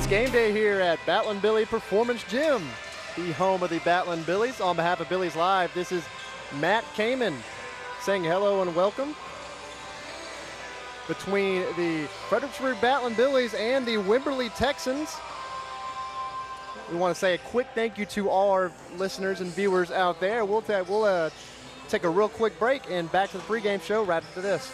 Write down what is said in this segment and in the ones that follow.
It's game day here at Billy Performance Gym, the home of the Billies. On behalf of Billies.Live, this is Matt Kamen saying hello and welcome. Between the Fredericksburg Billies and the Wimberley Texans, we want to say a quick thank you to all our listeners and viewers out there. We'll take a real quick break and back to the pregame show right after this.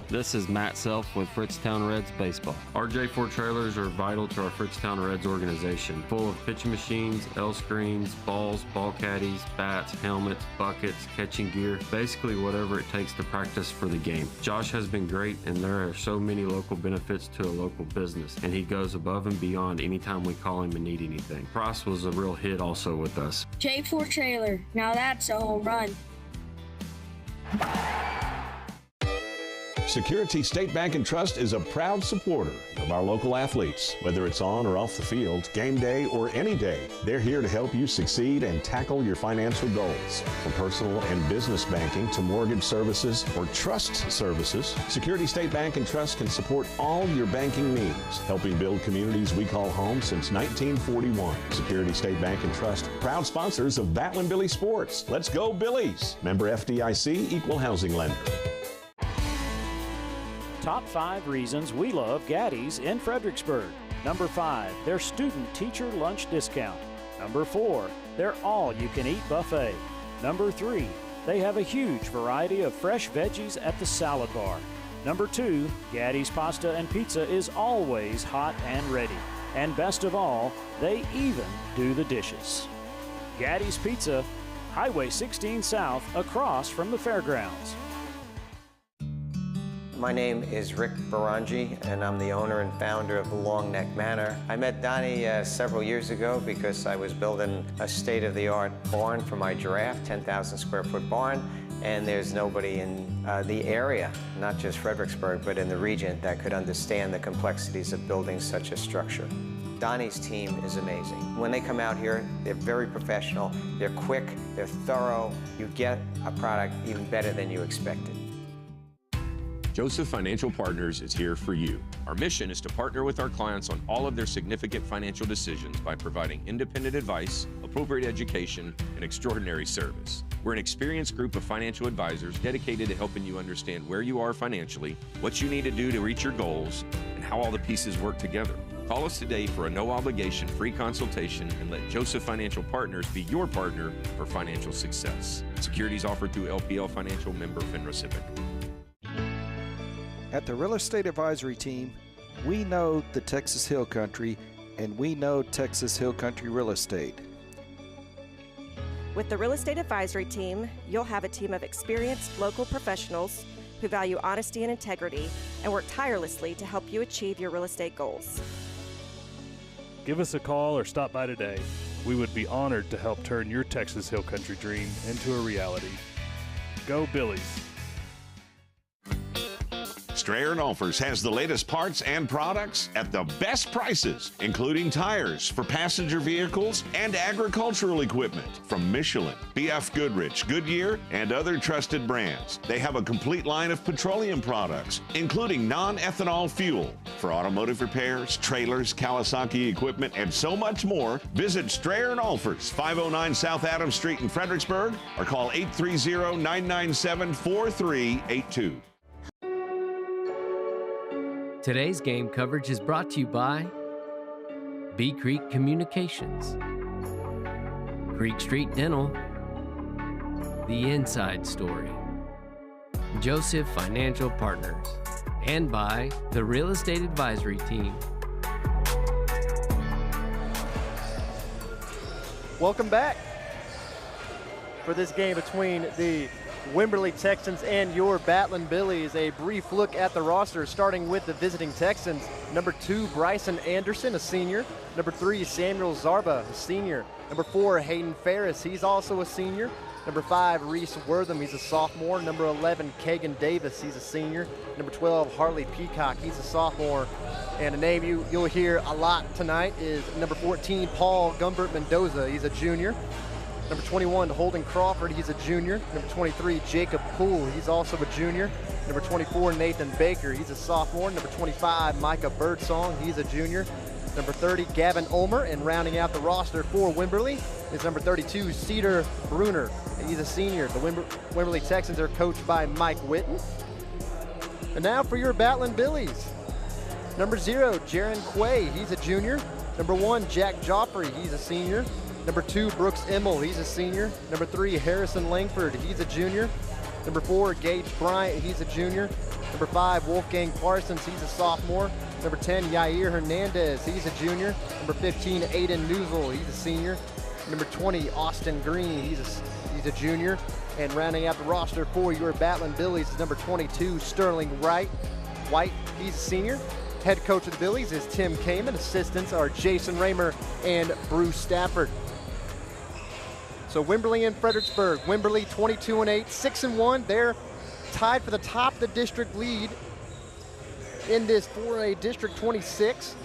This is Matt Self with Fritztown Reds Baseball. Our J4 trailers are vital to our Fritztown Reds organization, full of pitching machines, L screens, balls, ball caddies, bats, helmets, buckets, catching gear, basically whatever it takes to practice for the game. Josh has been great, and there are so many local benefits to a local business, and he goes above and beyond anytime we call him and need anything. Price was a real hit also with us. J4 trailer, now that's a home run. Security State Bank and Trust is a proud supporter of our local athletes. Whether it's on or off the field, game day or any day, they're here to help you succeed and tackle your financial goals. From personal and business banking to mortgage services or trust services, Security State Bank and Trust can support all your banking needs, helping build communities we call home since 1941. Security State Bank and Trust, proud sponsors of Billy Sports. Let's go Billies! Member FDIC, Equal Housing Lender. Top 5 reasons we love Gaddy's in Fredericksburg. Number 5, their student teacher lunch discount. Number 4, their all-you-can-eat buffet. Number 3, they have a huge variety of fresh veggies at the salad bar. Number 2, Gaddy's pasta and pizza is always hot and ready. And best of all, they even do the dishes. Gaddy's Pizza, Highway 16 South, across from the fairgrounds. My name is Rick Barangi, and I'm the owner and founder of the Long Neck Manor. I met Donnie several years ago because I was building a state-of-the-art barn for my giraffe, 10,000 square foot barn, and there's nobody in the area, not just Fredericksburg, but in the region, that could understand the complexities of building such a structure. Donnie's team is amazing. When they come out here, they're very professional, they're quick, they're thorough. You get a product even better than you expected. Joseph Financial Partners is here for you. Our mission is to partner with our clients on all of their significant financial decisions by providing independent advice, appropriate education, and extraordinary service. We're an experienced group of financial advisors dedicated to helping you understand where you are financially, what you need to do to reach your goals, and how all the pieces work together. Call us today for a no-obligation free consultation and let Joseph Financial Partners be your partner for financial success. Securities offered through LPL Financial, member FINRA SIPC. At the Real Estate Advisory Team, we know the Texas Hill Country, and we know Texas Hill Country Real Estate. With the Real Estate Advisory Team, you'll have a team of experienced local professionals who value honesty and integrity and work tirelessly to help you achieve your real estate goals. Give us a call or stop by today. We would be honored to help turn your Texas Hill Country dream into a reality. Go Billies! Strayer & Olfers has the latest parts and products at the best prices, including tires for passenger vehicles and agricultural equipment from Michelin, BF Goodrich, Goodyear, and other trusted brands. They have a complete line of petroleum products, including non-ethanol fuel for automotive repairs, trailers, Kawasaki equipment, and so much more. Visit Strayer & Olfers, 509 South Adams Street in Fredericksburg, or call 830-997-4382. Today's game coverage is brought to you by Bee Creek Communications, Creek Street Dental, The Inside Story, Joseph Financial Partners, and by the Real Estate Advisory Team. Welcome back for this game between the Wimberley Texans and your Battling Billies. A brief look at the roster, starting with the visiting Texans. Number 2, Bryson Anderson, a senior. Number 3, Samuel Zarba, a senior. Number 4, Hayden Ferris, he's also a senior. Number 5, Reese Wortham, he's a sophomore. Number 11, Kagan Davis, he's a senior. Number 12, Harley Peacock, he's a sophomore. And a name you'll hear a lot tonight is number 14, Paul Gumbert Mendoza, he's a junior. Number 21, Holden Crawford, he's a junior. Number 23, Jacob Poole, he's also a junior. Number 24, Nathan Baker, he's a sophomore. Number 25, Micah Birdsong, he's a junior. Number 30, Gavin Ulmer, and rounding out the roster for Wimberley is number 32, Cedar Bruner. He's a senior. The Wimberley Texans are coached by Mike Witten. And now for your Battling Billies. Number 0, Jaron Quay, he's a junior. Number 1, Jack Joffrey, he's a senior. Number 2, Brooks Immel, he's a senior. Number 3, Harrison Langford, he's a junior. Number 4, Gage Bryant, he's a junior. Number 5, Wolfgang Parsons, he's a sophomore. Number 10, Yair Hernandez, he's a junior. Number 15, Aiden Newsel, he's a senior. Number 20, Austin Green, he's a junior. And rounding out the roster for your Battling Billies is number 22, Sterling White, he's a senior. Head coach of the Billies is Tim Kamen. Assistants are Jason Raymer and Bruce Stafford. So Wimberley and Fredericksburg. Wimberley 22-8, 6-1. They're tied for the top of the district lead in this 4A District 26.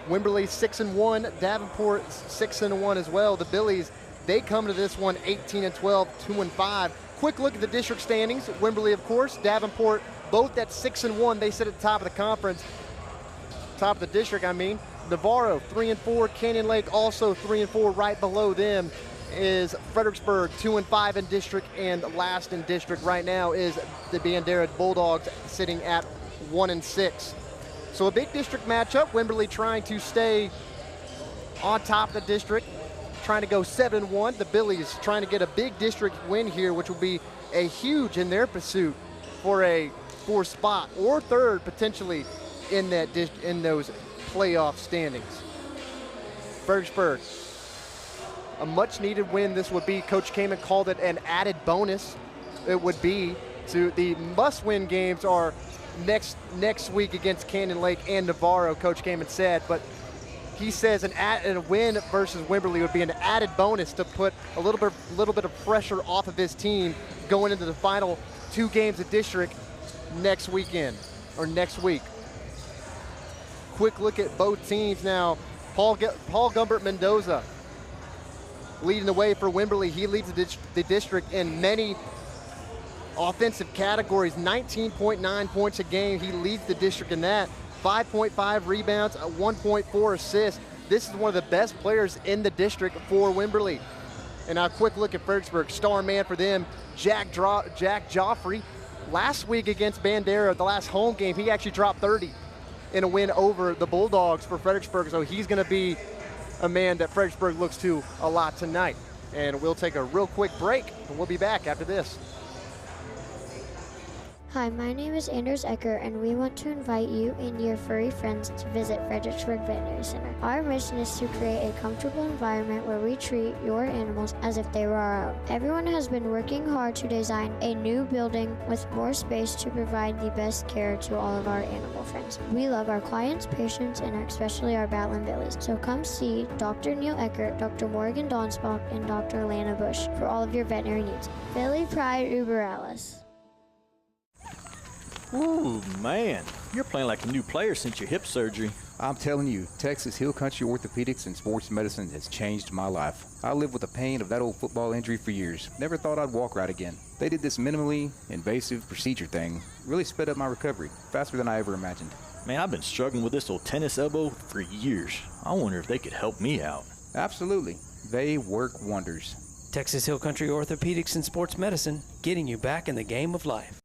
Wimberley 6-1, Davenport 6-1 as well. The Billies, they come to this one 18-12, 2-5. Quick look at the district standings. Wimberley, of course, Davenport, both at 6-1. They sit at the top of the conference, top of the district, I mean. Navarro 3-4, Canyon Lake also 3-4. Right below them is Fredericksburg 2-5 in district, and last in district right now is the Bandera Bulldogs sitting at 1-6. So a big district matchup. Wimberley trying to stay on top of the district, trying to go 7-1. The Billies trying to get a big district win here, which will be a huge in their pursuit for a fourth spot or third potentially in those playoff standings. Fredericksburg, a much needed win this would be. Coach Kamen called it an added bonus. It would be to the must-win games are next week against Canyon Lake and Navarro, Coach Kamen said, but he says a win versus Wimberley would be an added bonus to put a little bit of pressure off of his team going into the final 2 games of district next weekend or next week. Quick look at both teams now. Paul Gumbert Mendoza leading the way for Wimberley. He leads the district in many offensive categories, 19.9 points a game. He leads the district in that. 5.5 rebounds, 1.4 assists. This is one of the best players in the district for Wimberley. And now a quick look at Fredericksburg. Star man for them, Jack Joffrey. Last week against Bandera, the last home game, he actually dropped 30 in a win over the Bulldogs for Fredericksburg. So he's going to be a man that Fredericksburg looks to a lot tonight. And we'll take a real quick break, and we'll be back after this. Hi, my name is Anders Ecker, and we want to invite you and your furry friends to visit Fredericksburg Veterinary Center. Our mission is to create a comfortable environment where we treat your animals as if they were our own. Everyone has been working hard to design a new building with more space to provide the best care to all of our animal friends. We love our clients, patients, and especially our Battling Billies. So come see Dr. Neil Eckert, Dr. Morgan Donsbach, and Dr. Lana Bush for all of your veterinary needs. Billy Pride Uber Alice. Ooh, man, you're playing like a new player since your hip surgery. I'm telling you, Texas Hill Country Orthopedics and Sports Medicine has changed my life. I lived with the pain of that old football injury for years. Never thought I'd walk right again. They did this minimally invasive procedure thing. Really sped up my recovery, faster than I ever imagined. Man, I've been struggling with this old tennis elbow for years. I wonder if they could help me out. Absolutely. They work wonders. Texas Hill Country Orthopedics and Sports Medicine, getting you back in the game of life.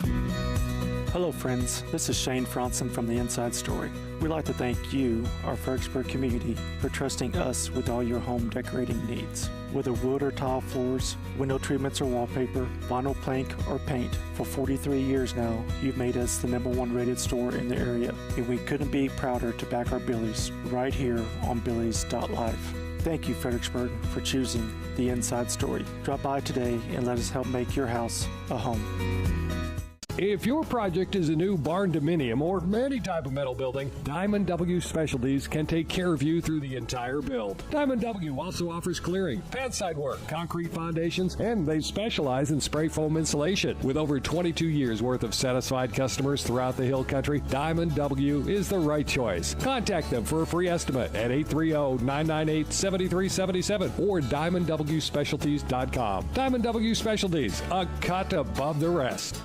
Hello friends, this is Shane Franson from The Inside Story. We'd like to thank you, our Fredericksburg community, for trusting us with all your home decorating needs. Whether wood or tile floors, window treatments or wallpaper, vinyl plank or paint, for 43 years now, you've made us the #1 rated store in the area, and we couldn't be prouder to back our Billies right here on Billies.Live. Thank you, Fredericksburg, for choosing The Inside Story. Drop by today and let us help make your house a home. If your project is a new barn dominium or any type of metal building, Diamond W Specialties can take care of you through the entire build. Diamond W also offers clearing, pad side work, concrete foundations, and they specialize in spray foam insulation. With over 22 years worth of satisfied customers throughout the Hill Country, Diamond W is the right choice. Contact them for a free estimate at 830-998-7377 or DiamondWSpecialties.com. Diamond W Specialties, a cut above the rest.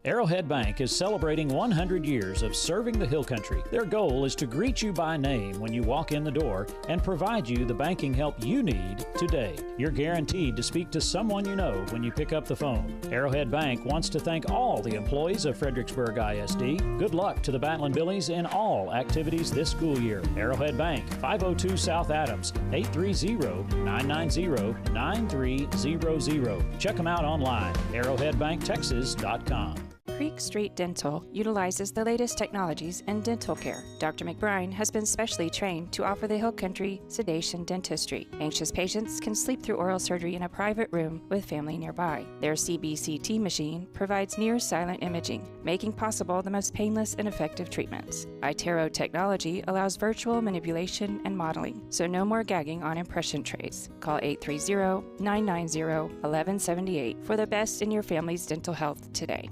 Arrowhead Bank is celebrating 100 years of serving the Hill Country. Their goal is to greet you by name when you walk in the door and provide you the banking help you need today. You're guaranteed to speak to someone you know when you pick up the phone. Arrowhead Bank wants to thank all the employees of Fredericksburg ISD. Good luck to the Batlin Billies in all activities this school year. Arrowhead Bank, 502 South Adams, 830-990-9300. Check them out online, arrowheadbanktexas.com. Creek Street Dental utilizes the latest technologies in dental care. Dr. McBride has been specially trained to offer the Hill Country sedation dentistry. Anxious patients can sleep through oral surgery in a private room with family nearby. Their CBCT machine provides near-silent imaging, making possible the most painless and effective treatments. iTero technology allows virtual manipulation and modeling, so no more gagging on impression trays. Call 830-990-1178 for the best in your family's dental health today.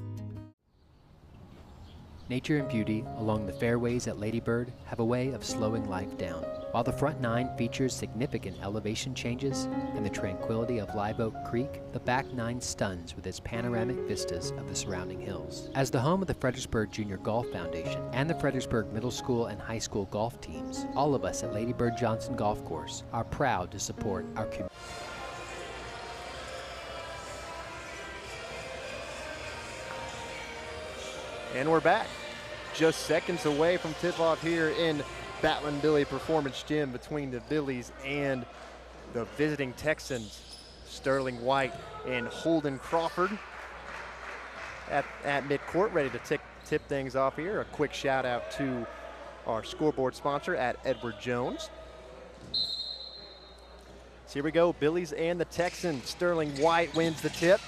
Nature and beauty along the fairways at Lady Bird have a way of slowing life down. While the front nine features significant elevation changes and the tranquility of Live Oak Creek, the back nine stuns with its panoramic vistas of the surrounding hills. As the home of the Fredericksburg Junior Golf Foundation and the Fredericksburg Middle School and High School golf teams, all of us at Lady Bird Johnson Golf Course are proud to support our community. And we're back. Just seconds away from tip-off here in Batlin Billy Performance Gym between the Billies and the visiting Texans, Sterling White and Holden Crawford at midcourt, ready to tip things off here. A quick shout out to our scoreboard sponsor at Edward Jones. So here we go, Billies and the Texans. Sterling White wins the tip.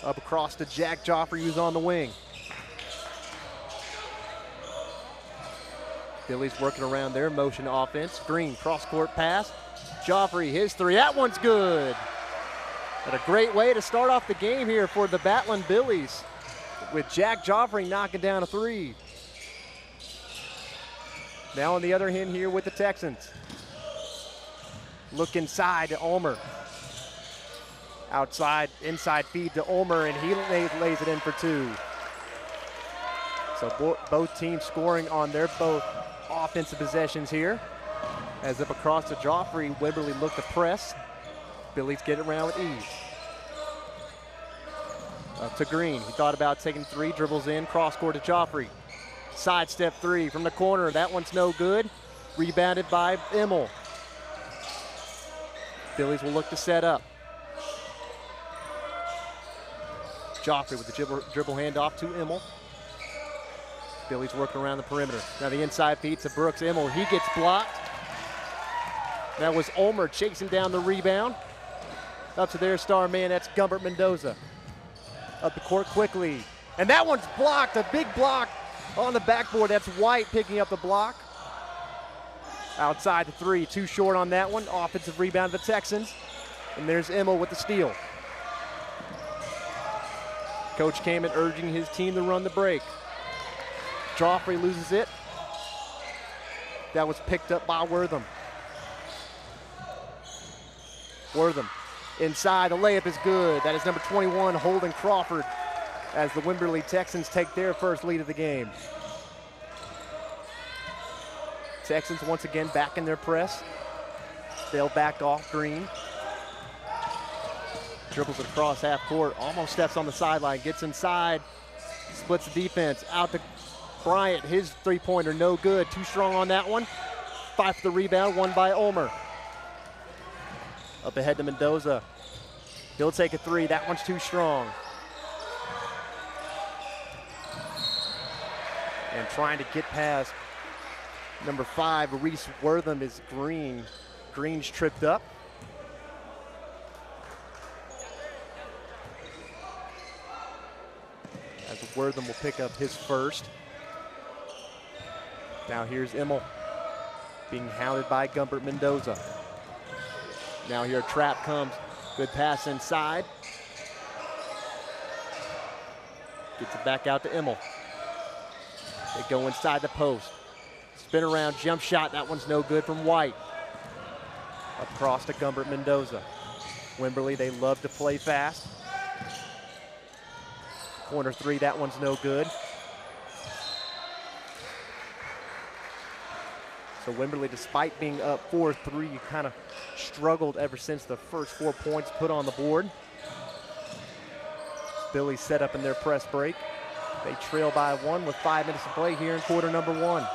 Up across to Jack Joffrey, who's on the wing. Billy's working around their motion offense. Green, cross-court pass. Joffrey, his three. That one's good. And a great way to start off the game here for the Batlin Billies, with Jack Joffrey knocking down a three. Now on the other end here with the Texans. Look inside to Ulmer. Outside, inside feed to Ulmer, and he lays it in for two. So both teams scoring on their both offensive possessions here. As up across to Joffrey, Wimberley look to press. Billy's get it around with ease. Up to Green, he thought about taking three, dribbles in, cross court to Joffrey. Sidestep three from the corner, that one's no good. Rebounded by Immel. Billy's will look to set up. Joffrey with the dribble handoff to Immel. Billy's working around the perimeter. Now the inside feed to Brooks. Immel, he gets blocked. That was Ulmer chasing down the rebound. Up to their star man, that's Gumbert Mendoza. Up the court quickly. And that one's blocked, a big block on the backboard. That's White picking up the block. Outside the three, too short on that one. Offensive rebound to the Texans. And there's Immel with the steal. Coach Kamen urging his team to run the break. Joffrey loses it. That was picked up by Wortham. Wortham inside, the layup is good. That is number 21, Holden Crawford, as the Wimberley Texans take their first lead of the game. Texans once again back in their press. They'll back off Green. Dribbles it across half court, almost steps on the sideline, gets inside, splits the defense, out to Bryant, his three-pointer no good, too strong on that one. Fight for the rebound, won by Ulmer. Up ahead to Mendoza. He'll take a three, that one's too strong. And trying to get past number 5, Reese Wortham, is Green. Green's tripped up. As Wortham will pick up his first. Now here's Immel being hounded by Gumbert Mendoza. Now here a trap comes. Good pass inside. Gets it back out to Immel. They go inside the post. Spin around, jump shot. That one's no good from White. Across to Gumbert Mendoza. Wimberley, they love to play fast. corner three. That one's no good. So Wimberley, despite being up 4-3, kind of struggled ever since the first 4 points put on the board. Billies set up in their press break. They trail by 1 with 5 minutes to play here in quarter number 1.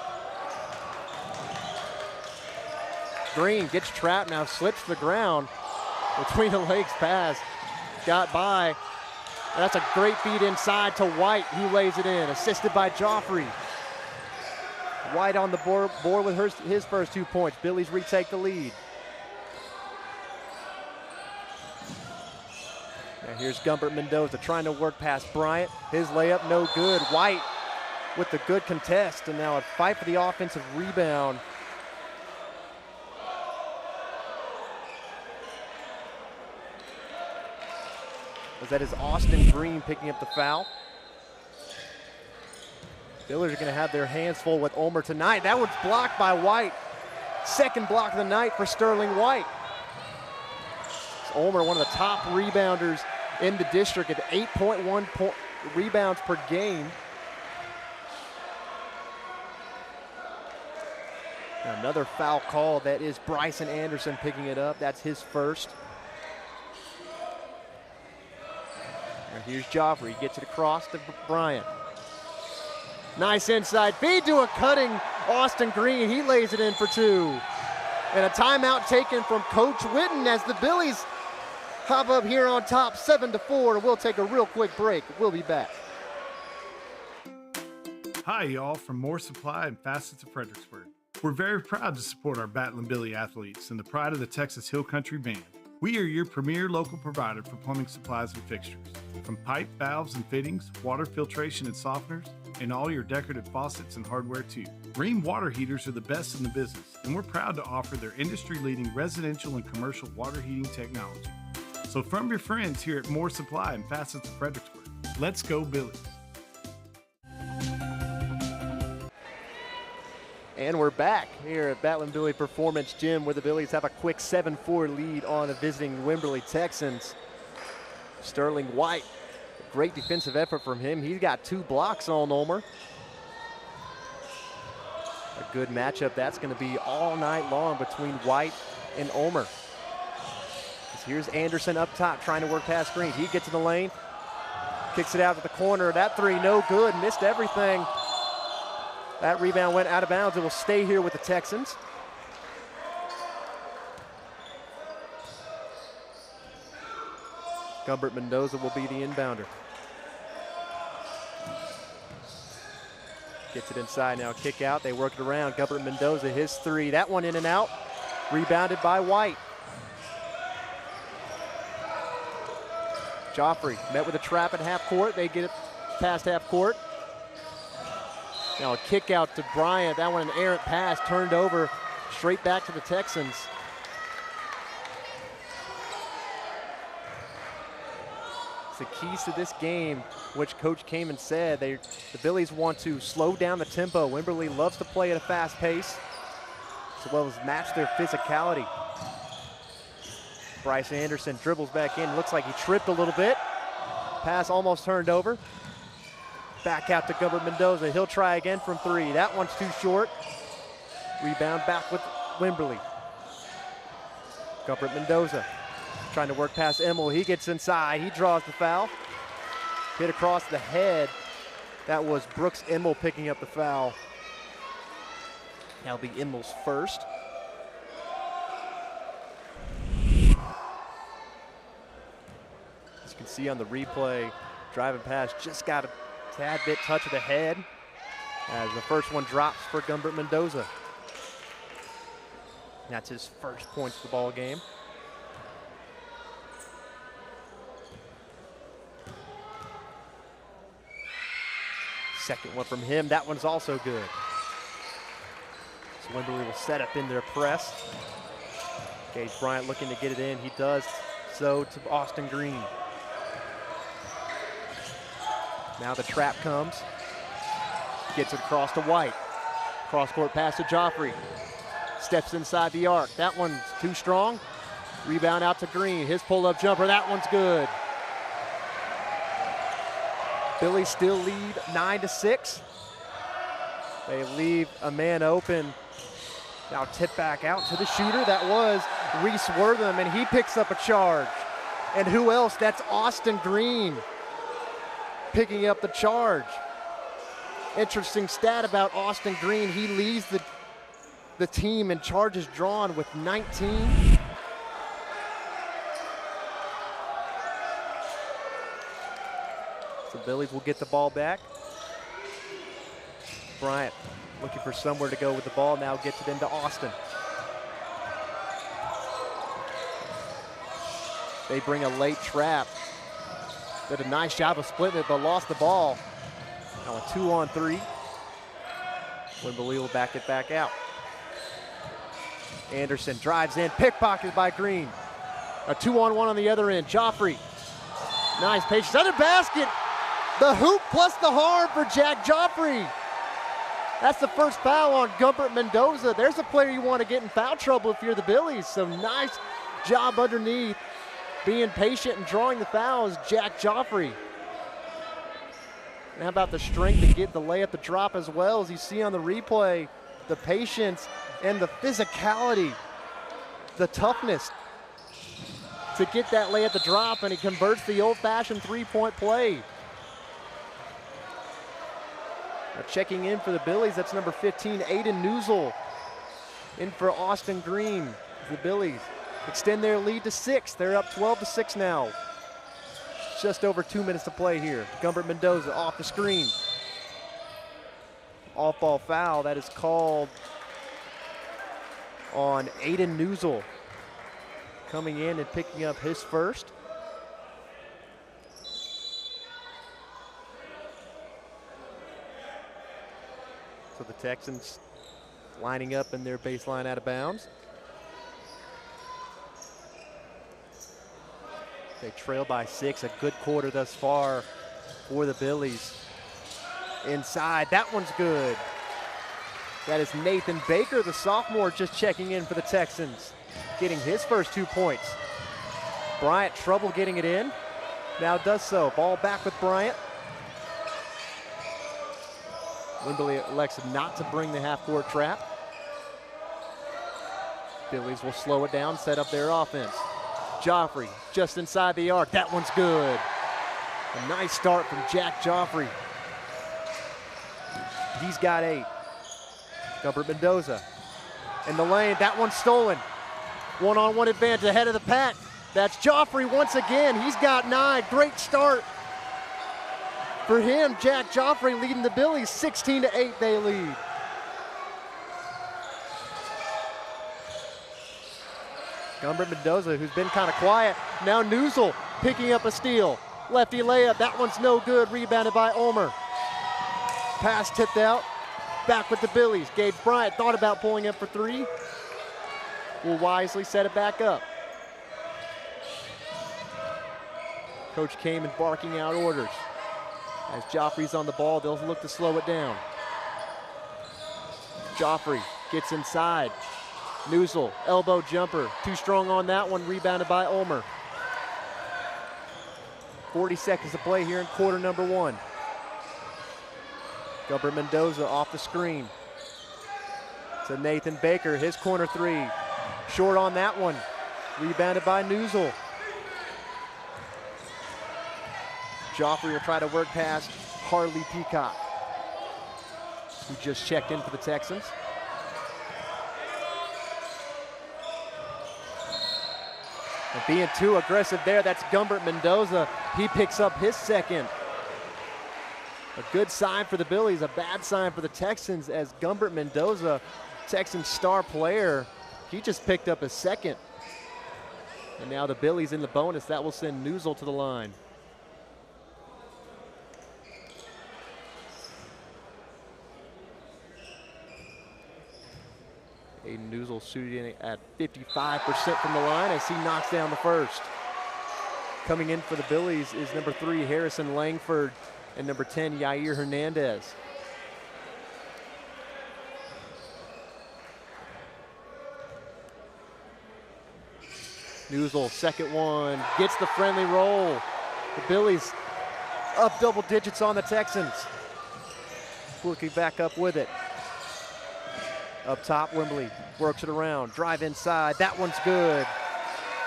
Green gets trapped now, slips to the ground. Between the legs pass, got by. And that's a great feed inside to White, who lays it in, assisted by Joffrey. White on the board with his first 2 points. Billies retake the lead. Now here's Gumbert Mendoza trying to work past Bryant. His layup no good. White with the good contest, and now a fight for the offensive rebound. That is Austin Green picking up the foul. Billies are going to have their hands full with Ulmer tonight. That one's blocked by White. Second block of the night for Sterling White. Ulmer, one of the top rebounders in the district at 8.1 rebounds per game. Another foul call. That is Bryson Anderson picking it up. That's his first. And here's Joffrey, gets it across to Bryant. Nice inside feed to a cutting Austin Green. He lays it in for 2. And a timeout taken from Coach Witten as the Billies hop up here on top 7-4. We'll take a real quick break. We'll be back. Hi, y'all, from More Supply and Facets of Fredericksburg. We're very proud to support our Battlin' Billy athletes and the pride of the Texas Hill Country Band. We are your premier local provider for plumbing supplies and fixtures. From pipe, valves, and fittings, water filtration and softeners, and all your decorative faucets and hardware too. Rheem water heaters are the best in the business, and we're proud to offer their industry-leading residential and commercial water heating technology. So from your friends here at More Supply and Facets of Fredericksburg, let's go Billies. And we're back here at Battlin' Billy Performance Gym, where the Billies have a quick 7-4 lead on the visiting Wimberley Texans. Sterling White, great defensive effort from him. He's got 2 blocks on Ulmer. A good matchup that's going to be all night long between White and Ulmer. Here's Anderson up top trying to work past Green. He gets in the lane, kicks it out to the corner. That 3 no good, missed everything. That rebound went out of bounds. It will stay here with the Texans. Gumbert Mendoza will be the inbounder. Gets it inside now, kick out. They work it around. Gumbert Mendoza, his 3. That one in and out. Rebounded by White. Joffrey met with a trap at half court. They get it past half court. Now a kick out to Bryant. That one an errant pass, turned over straight back to the Texans. It's the keys to this game, which Coach Kamen said. The Billies want to slow down the tempo. Wimberley loves to play at a fast pace, as well as match their physicality. Bryce Anderson dribbles back in. Looks like he tripped a little bit. Pass almost turned over. Back out to Gumbert Mendoza. He'll try again from 3. That one's too short. Rebound back with Wimberley. Gumbert Mendoza trying to work past Emmel. He gets inside. He draws the foul. Hit across the head. That was Brooks Emmel picking up the foul. That'll be Emmel's first. As you can see on the replay, driving pass just got a tad bit touch of the head as the first one drops for Gumbert Mendoza. That's his first points of the ball game. Second one from him, that one's also good. So Wimberley will set up in their press. Gage Bryant looking to get it in. He does so to Austin Green. Now the trap comes. Gets it across to White. Cross-court pass to Joffrey. Steps inside the arc. That one's too strong. Rebound out to Green. His pull-up jumper, that one's good. Billies still lead 9-6. They leave a man open. Now tip back out to the shooter. That was Reese Wortham, and he picks up a charge. And who else? That's Austin Green picking up the charge. Interesting stat about Austin Green. He leads the team in charges drawn with 19. So Billies will get the ball back. Bryant looking for somewhere to go with the ball, now gets it into Austin. They bring a late trap. Did a nice job of splitting it, but lost the ball. Now a 2-on-3. Wimberley will back it back out. Anderson drives in, pickpocketed by Green. A 2-on-1 on the other end. Joffrey, nice patience, under basket. The hoop plus the harm for Jack Joffrey. That's the first foul on Gumbert Mendoza. There's a player you want to get in foul trouble if you're the Billies. So nice job underneath, being patient and drawing the fouls, Jack Joffrey. And how about the strength to get the layup, the drop as well, as you see on the replay, the patience and the physicality, the toughness to get that layup, the drop, and he converts the old-fashioned three-point play. Now checking in for the Billies, that's number 15, Aiden Newsel. In for Austin Green. The Billies extend their lead to 6. They're up 12-6 now. Just over 2 minutes to play here. Gumbert Mendoza off the screen. Off-ball foul, that is called on Aiden Newsel. Coming in and picking up his first. So the Texans lining up in their baseline out of bounds. They trail by 6, a good quarter thus far for the Billies. Inside, that one's good. That is Nathan Baker, the sophomore, just checking in for the Texans, getting his first 2 points. Bryant, trouble getting it in, now does so. Ball back with Bryant. Wimberley elects not to bring the half-court trap. Billies will slow it down, set up their offense. Joffrey just inside the arc. That one's good. A nice start from Jack Joffrey. He's got 8. Gumbert Mendoza in the lane. That one's stolen. One-on-one advantage ahead of the pack. That's Joffrey once again. He's got 9. Great start for him. Jack Joffrey leading the Billies. 16-8 they lead. Gumbert Mendoza, who's been kind of quiet. Now Newsel picking up a steal. Lefty layup, that one's no good. Rebounded by Ulmer. Pass tipped out. Back with the Billies. Gage Bryant thought about pulling up for 3. Will wisely set it back up. Coach Kamen barking out orders. As Joffrey's on the ball, they'll look to slow it down. Joffrey gets inside. Newsel, elbow jumper, too strong on that one, rebounded by Ulmer. 40 seconds to play here in quarter number 1. Gumbert Mendoza off the screen. To Nathan Baker, his corner 3. Short on that one, rebounded by Newsel. Joffrey will try to work past Harley Peacock, who just checked in for the Texans. And being too aggressive there, that's Gumbert Mendoza. He picks up his second. A good sign for the Billies, a bad sign for the Texans, as Gumbert Mendoza, Texans star player, he just picked up his second. And now the Billies in the bonus. That will send Newsel to the line. Aiden Newsel shooting at 55% from the line as he knocks down the first. Coming in for the Billies is number 3, Harrison Langford, and number 10, Yair Hernandez. Newsel, second one, gets the friendly roll. The Billies Up double digits on the Texans. Looking back up with it. Up top, Wimberley works it around. Drive inside. That one's good.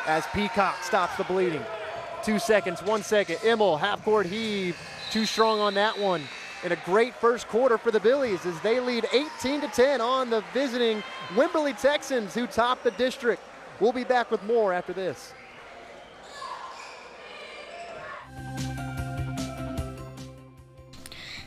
As Peacock stops the bleeding. 2 seconds, 1 second. Immel, half-court heave. Too strong on that one. And a great first quarter for the Billies as they lead 18-10 on the visiting Wimberley Texans, who top the district. We'll be back with more after this.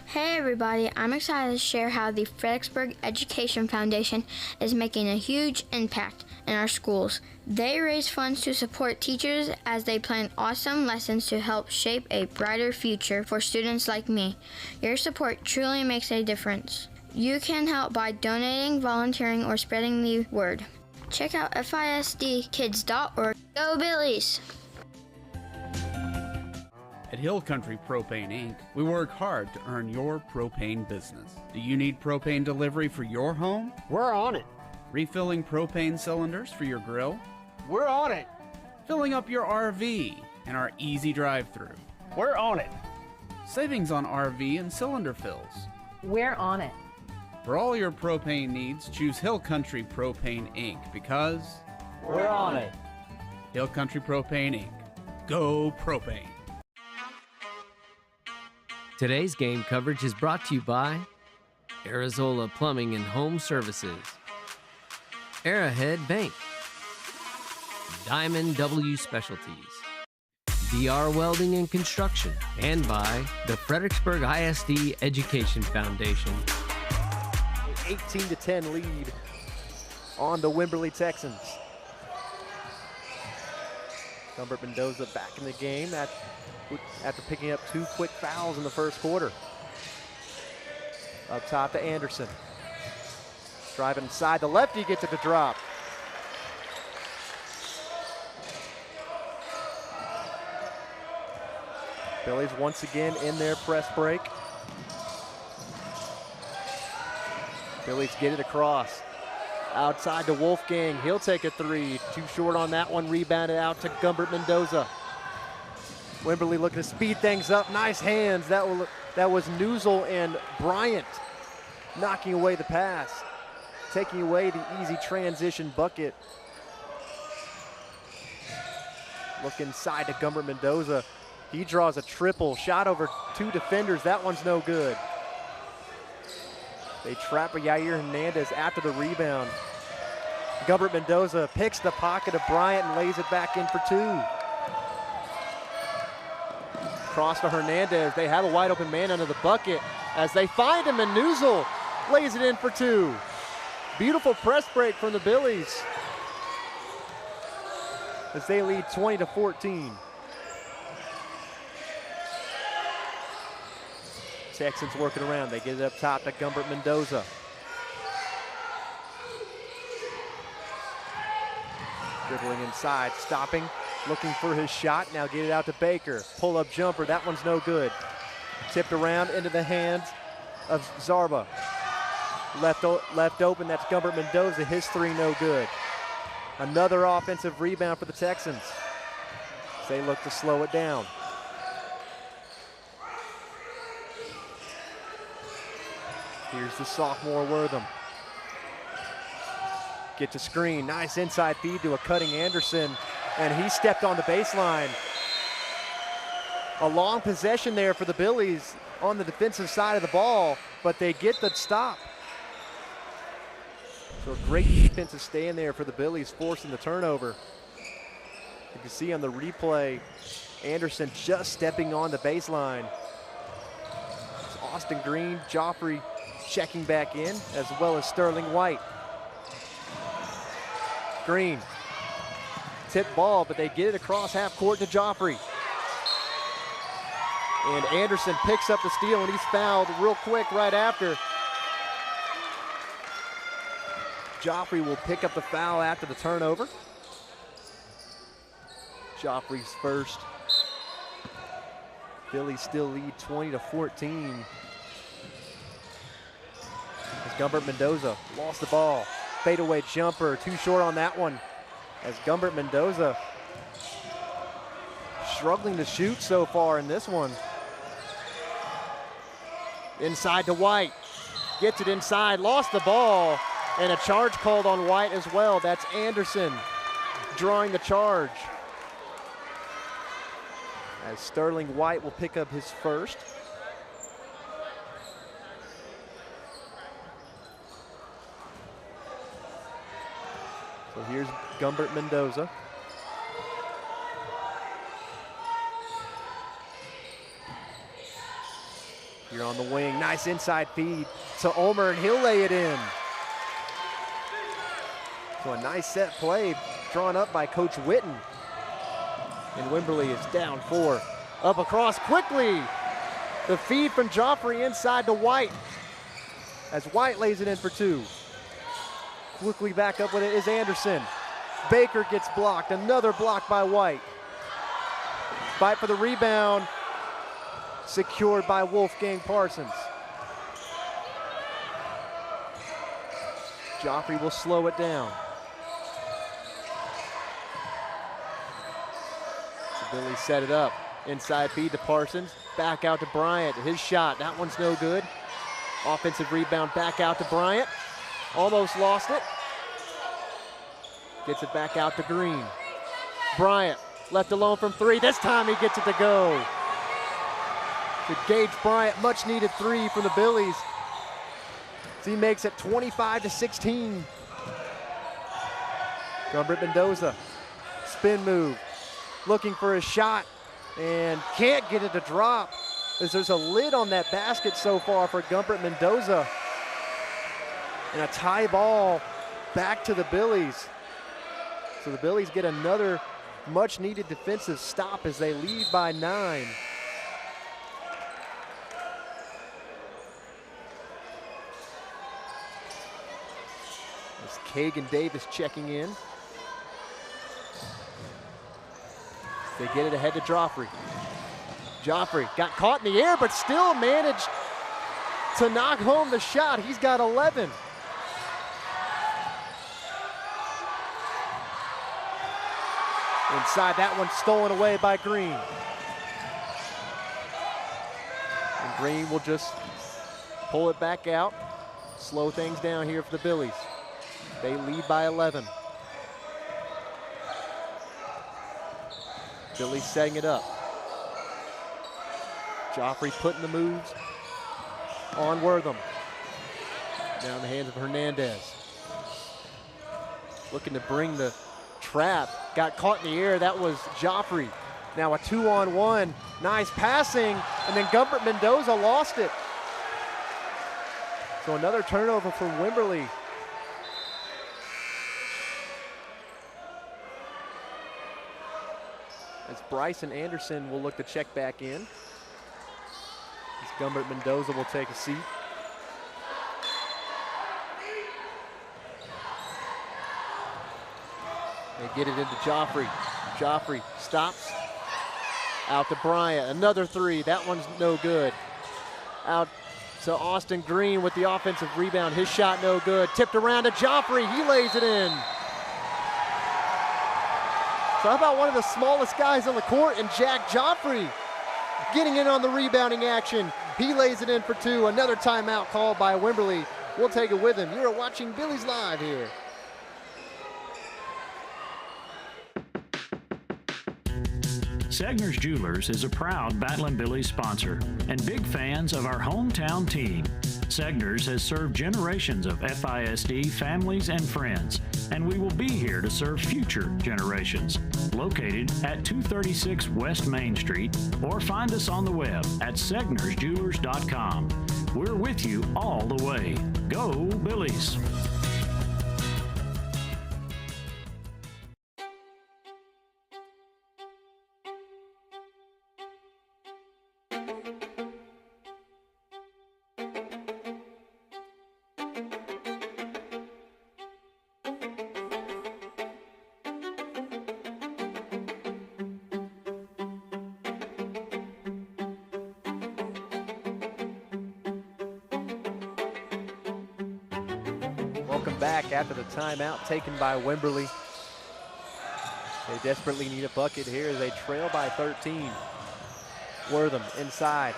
Hey everybody, I'm excited to share how the Fredericksburg Education Foundation is making a huge impact in our schools. They raise funds to support teachers as they plan awesome lessons to help shape a brighter future for students like me. Your support truly makes a difference. You can help by donating, volunteering, or spreading the word. Check out FISDkids.org. Go Billies! At Hill Country Propane Inc., we work hard to earn your propane business. Do you need propane delivery for your home? We're on it. Refilling propane cylinders for your grill? We're on it. Filling up your RV in our easy drive-thru? We're on it. Savings on RV and cylinder fills? We're on it. For all your propane needs, choose Hill Country Propane Inc. because we're on it. Hill Country Propane Inc. Go Propane. Today's game coverage is brought to you by Arizola Plumbing and Home Services, Arrowhead Bank, Diamond W Specialties, DR Welding and Construction, and by the Fredericksburg ISD Education Foundation. 18-10 lead on the Wimberley Texans. Gumbert Mendoza back in the game after picking up 2 quick fouls in the first quarter. Up top to Anderson. Driving inside the lefty, gets it to drop. Billies once again in their press break. Billies get it across. Outside to Wolfgang, he'll take a three. Too short on that one, rebounded out to Gumbert Mendoza. Wimberley looking to speed things up, nice hands. That was Newsel and Bryant knocking away the pass, taking away the easy transition bucket. Look inside to Gumbert Mendoza. He draws a triple, shot over 2 defenders. That one's no good. They trap Yair Hernandez after the rebound. Gumbert Mendoza picks the pocket of Bryant and lays it back in for 2. Cross to Hernandez. They have a wide open man under the bucket as they find him, and Newsel lays it in for 2. Beautiful press break from the Billies as they lead 20-14. Texans working around. They get it up top to Gumbert Mendoza. Dribbling inside, stopping, looking for his shot. Now get it out to Baker. Pull-up jumper, that one's no good. Tipped around into the hands of Zarba. Left open, that's Gumbert Mendoza. His 3 no good. Another offensive rebound for the Texans. They look to slow it down. Here's the sophomore Wortham. Get to screen, nice inside feed to a cutting Anderson, and he stepped on the baseline. A long possession there for the Billies on the defensive side of the ball, but they get the stop. So a great defensive stand there for the Billies, forcing the turnover. You can see on the replay, Anderson just stepping on the baseline. It's Austin Green, Joffrey checking back in, as well as Sterling White. Green, tip ball, but they get it across half court to Joffrey. And Anderson picks up the steal, and he's fouled real quick right after. Joffrey will pick up the foul after the turnover. Joffrey's first. Billies still lead 20-14. As Gumbert Mendoza lost the ball. Fadeaway jumper, too short on that one. As Gumbert Mendoza struggling to shoot so far in this one. Inside to White. Gets it inside, lost the ball, and a charge called on White as well. That's Anderson drawing the charge. As Sterling White will pick up his first. So here's Gumbert Mendoza. Here on the wing, nice inside feed to Omer, and he'll lay it in. So a nice set play drawn up by Coach Witten. And Wimberley is down 4. Up across quickly. The feed from Joffrey inside to White. As White lays it in for 2. Quickly back up with it is Anderson. Baker gets blocked, another block by White. Fight for the rebound. Secured by Wolfgang Parsons. Joffrey will slow it down. So Billy set it up. Inside feed to Parsons. Back out to Bryant. His shot, that one's no good. Offensive rebound back out to Bryant. Almost lost it. Gets it back out to Green. Bryant left alone from 3. This time he gets it to go. To Gage Bryant, much needed 3 from the Billies. So he makes it 25-16. Gumbert Mendoza, spin move, looking for a shot and can't get it to drop as there's a lid on that basket so far for Gumbert Mendoza. And a tie ball back to the Billies. So the Billies get another much needed defensive stop as they lead by 9. Kagan Davis checking in. They get it ahead to Joffrey. Joffrey got caught in the air, but still managed to knock home the shot. He's got 11. Inside, that one stolen away by Green. And Green will just pull it back out, slow things down here for the Billies. They lead by 11. Billy setting it up. Joffrey putting the moves on Wortham. Down the hands of Hernandez. Looking to bring the trap. Got caught in the air. That was Joffrey. Now a 2-on-1. Nice passing. And then Gumbert Mendoza lost it. So another turnover from Wimberley. As Bryson Anderson will look to check back in. As Gumbert Mendoza will take a seat. They get it into Joffrey. Joffrey stops. Out to Bryant. Another 3. That one's no good. Out to Austin Green with the offensive rebound. His shot no good. Tipped around to Joffrey. He lays it in. So how about one of the smallest guys on the court and Jack Joffrey getting in on the rebounding action. He lays it in for 2. Another timeout called by Wimberley. We'll take it with him. You're watching Billies.Live here. Segner's Jewelers is a proud Battling Billies sponsor and big fans of our hometown team. Segner's has served generations of FISD families and friends, and we will be here to serve future generations. Located at 236 West Main Street, or find us on the web at segnersjewelers.com. We're with you all the way. Go Billies! Back after the timeout taken by Wimberley. They desperately need a bucket here as they trail by 13. Wortham inside.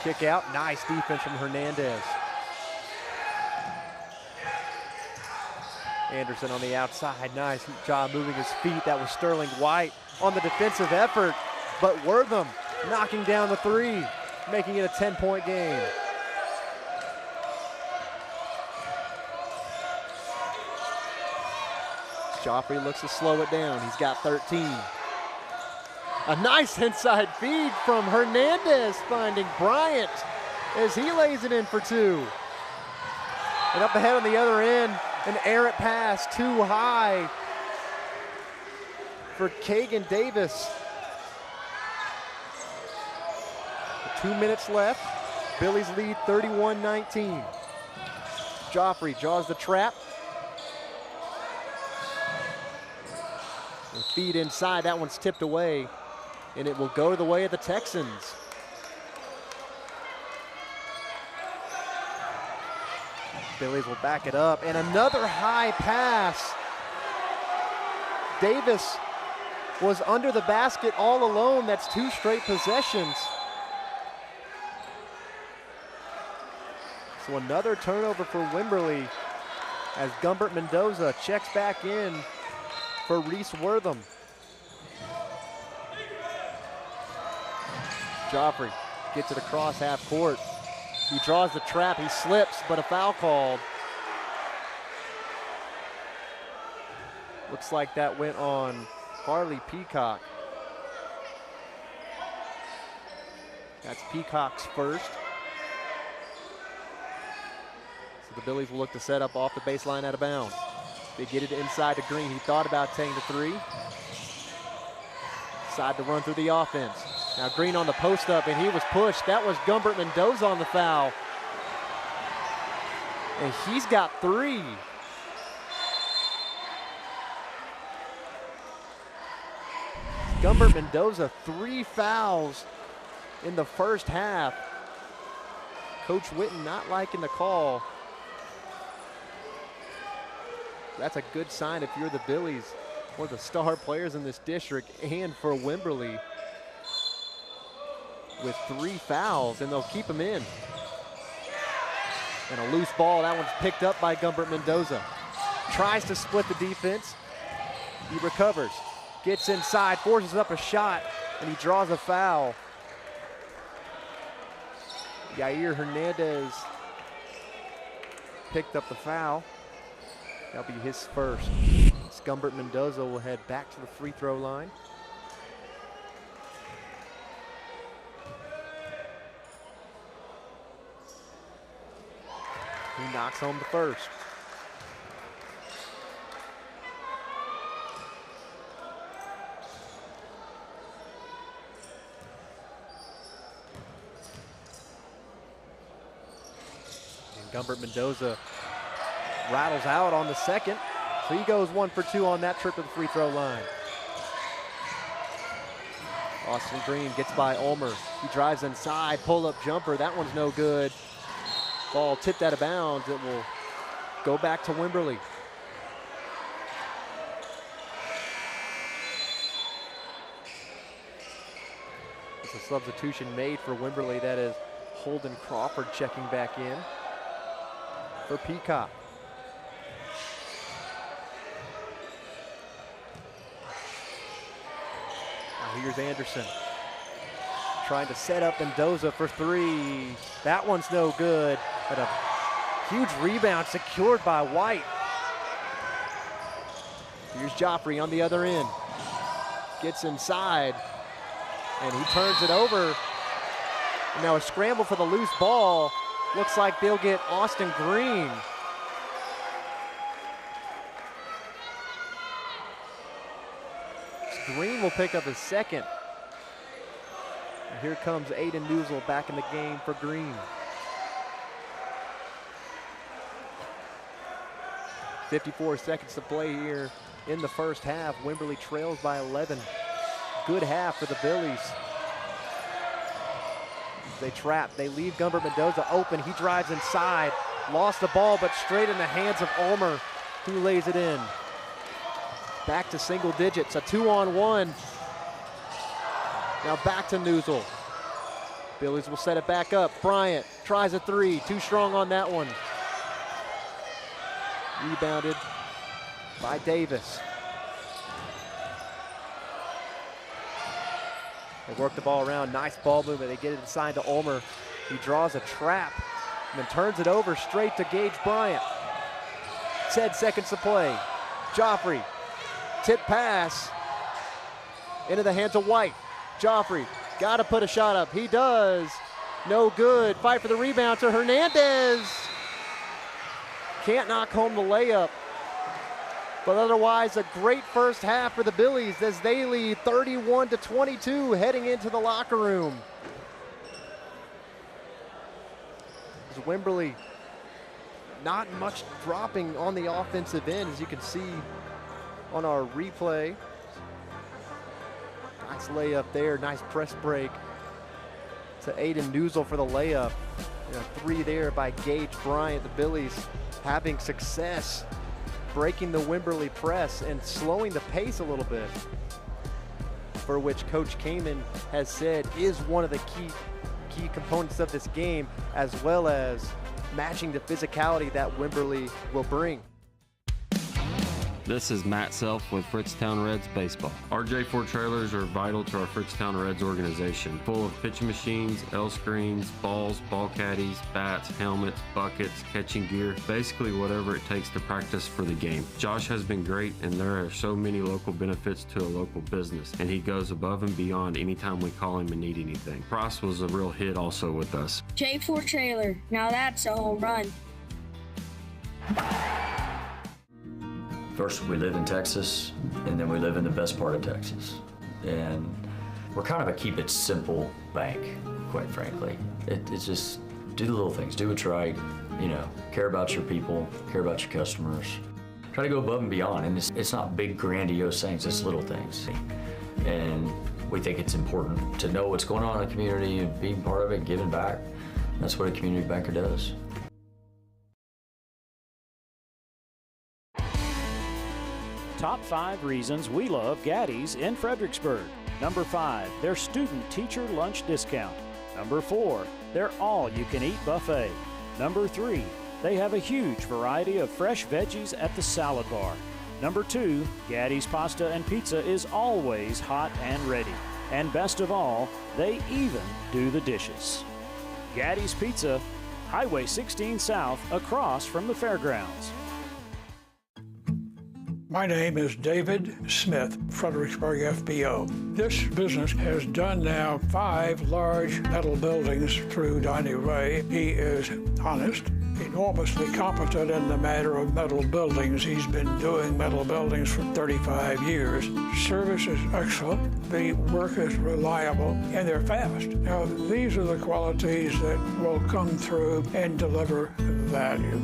Kick out, nice defense from Hernandez. Anderson on the outside, nice job moving his feet. That was Sterling White on the defensive effort, but Wortham knocking down the three, making it a 10-point game. Joffrey looks to slow it down. He's got 13. A nice inside feed from Hernandez, finding Bryant as he lays it in for two. And up ahead on the other end, an errant pass too high for Kagan Davis. 2 minutes left. Billies lead 31-19. Joffrey draws the trap. And feed inside, that one's tipped away, and it will go the way of the Texans. Billies will back it up, and another high pass. Davis was under the basket all alone. That's 2 straight possessions. So another turnover for Wimberley as Gumbert Mendoza checks back in for Reese Wortham. Joffrey gets it across half court. He draws the trap, he slips, but a foul called. Looks like that went on Harley Peacock. That's Peacock's first. So the Billies will look to set up off the baseline out of bounds. They get it inside to Green. He thought about taking the three. Decide to run through the offense. Now Green on the post up, and he was pushed. That was Gumbert Mendoza on the foul. And he's got 3. Gumbert Mendoza, 3 fouls in the first half. Coach Witten not liking the call. That's a good sign if you're the Billies, one of the star players in this district, and for Wimberley with 3 fouls, and they'll keep him in. And a loose ball, that one's picked up by Gumbert Mendoza. Tries to split the defense. He recovers, gets inside, forces up a shot, and he draws a foul. Yair Hernandez picked up the foul. That'll be his first. Gumbert Mendoza will head back to the free throw line. He knocks home the first. And Gumbert Mendoza rattles out on the second. So he goes 1 for 2 on that trip to the free throw line. Austin Green gets by Ulmer. He drives inside, pull-up jumper. That one's no good. Ball tipped out of bounds. It will go back to Wimberley. It's a substitution made for Wimberley. That is Holden Crawford checking back in for Peacock. Here's Anderson trying to set up Mendoza for 3. That one's no good, but a huge rebound secured by White. Here's Joffrey on the other end. Gets inside, and he turns it over. And now a scramble for the loose ball. Looks like they'll get Austin Green. Green will pick up his second. And here comes Aiden Newsel back in the game for Green. 54 seconds to play here in the first half. Wimberley trails by 11. Good half for the Billies. They trap, they leave Gumbert Mendoza open. He drives inside, lost the ball, but straight in the hands of Ulmer, who lays it in. Back to single digits, a 2-on-1. Now back to Newsel. Billies will set it back up. Bryant tries a three, too strong on that one. Rebounded by Davis. They work the ball around, nice ball movement. They get it inside to Ulmer. He draws a trap and then turns it over straight to Gage Bryant. 10 seconds to play. Joffrey, tip pass into the hands of White. Joffrey, gotta put a shot up. He does. No good. Fight for the rebound to Hernandez. Can't knock home the layup. But otherwise, a great first half for the Billies as they lead 31-22 heading into the locker room. As Wimberley not much dropping on the offensive end, as you can see on our replay. Nice layup there, nice press break to Aiden Newsel for the layup. Three there by Gage Bryant. The Billies having success breaking the Wimberley press and slowing the pace a little bit, for which Coach Kamen has said is one of the key components of this game, as well as matching the physicality that Wimberley will bring. This is Matt Self with Fritztown Reds Baseball. Our J4 trailers are vital to our Fritztown Reds organization, full of pitching machines, L screens, balls, ball caddies, bats, helmets, buckets, catching gear, basically whatever it takes to practice for the game. Josh has been great, and there are so many local benefits to a local business, and he goes above and beyond anytime we call him and need anything. Price was a real hit also with us. J4 trailer, now that's a home run. First, we live in Texas, and then we live in the best part of Texas. And we're kind of a keep it simple bank, quite frankly. It's just do the little things, do what's right, care about your people, care about your customers. Try to go above and beyond, and it's not big, grandiose things, it's little things. And we think it's important to know what's going on in the community and being part of it, giving back. That's what a community banker does. Top 5 reasons we love Gaddy's in Fredericksburg. Number 5, their student-teacher lunch discount. Number 4, their all-you-can-eat buffet. Number 3, they have a huge variety of fresh veggies at the salad bar. Number 2, Gaddy's pasta and pizza is always hot and ready. And best of all, they even do the dishes. Gaddy's Pizza, Highway 16 South, across from the fairgrounds. My name is David Smith, Fredericksburg FBO. This business has done now 5 large metal buildings through Donnie Ray. He is honest, enormously competent in the matter of metal buildings. He's been doing metal buildings for 35 years. Service is excellent, the work is reliable, and they're fast. Now, these are the qualities that will come through and deliver value.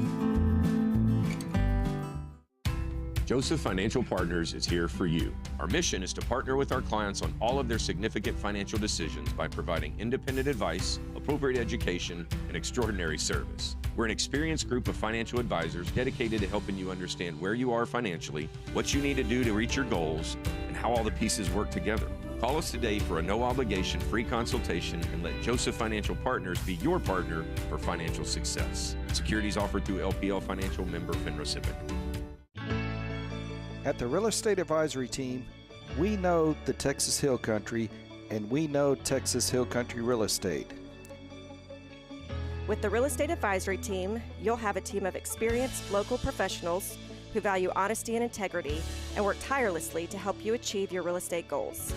Joseph Financial Partners is here for you. Our mission is to partner with our clients on all of their significant financial decisions by providing independent advice, appropriate education, and extraordinary service. We're an experienced group of financial advisors dedicated to helping you understand where you are financially, what you need to do to reach your goals, and how all the pieces work together. Call us today for a no-obligation free consultation and let Joseph Financial Partners be your partner for financial success. Securities offered through LPL Financial, member FINRA SIPC. At the Real Estate Advisory Team, we know the Texas Hill Country, and we know Texas Hill Country Real Estate. With the Real Estate Advisory Team, you'll have a team of experienced local professionals who value honesty and integrity and work tirelessly to help you achieve your real estate goals.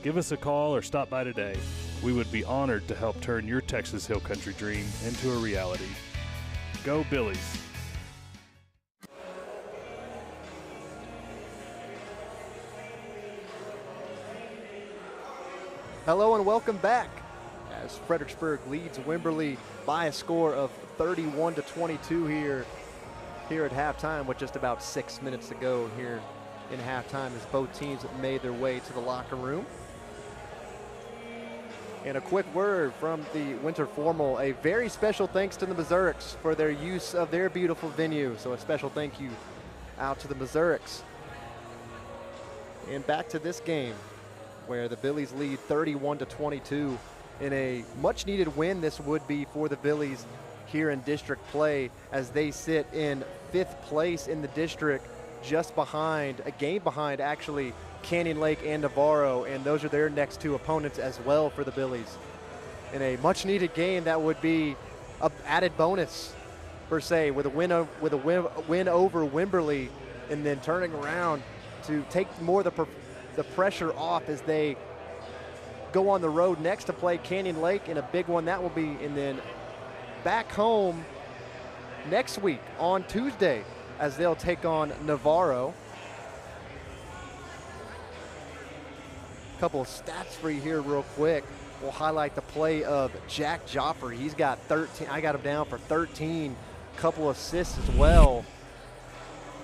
Give us a call or stop by today. We would be honored to help turn your Texas Hill Country dream into a reality. Go Billies! Hello and welcome back as Fredericksburg leads Wimberley by a score of 31-22 here at halftime with just about 6 minutes to go here in halftime as both teams made their way to the locker room. And a quick word from the winter formal, a very special thanks to the Missourics for their use of their beautiful venue. So a special thank you out to the Missourics. And back to this game, where the Billies lead 31-22 in a much-needed win this would be for the Billies here in district play, as they sit in 5th place in the district, just behind, a game behind actually, Canyon Lake and Navarro, and those are their next 2 opponents as well for the Billies. In a much-needed game that would be an added bonus, per se, with a win over Wimberley, and then turning around to take more of the pressure off as they go on the road next to play Canyon Lake in a big one that will be, and then back home next week on Tuesday as they'll take on Navarro. A couple of stats for you here real quick. We'll highlight the play of Jack Joffrey. He's got 13. I got him down for 13. Couple assists as well.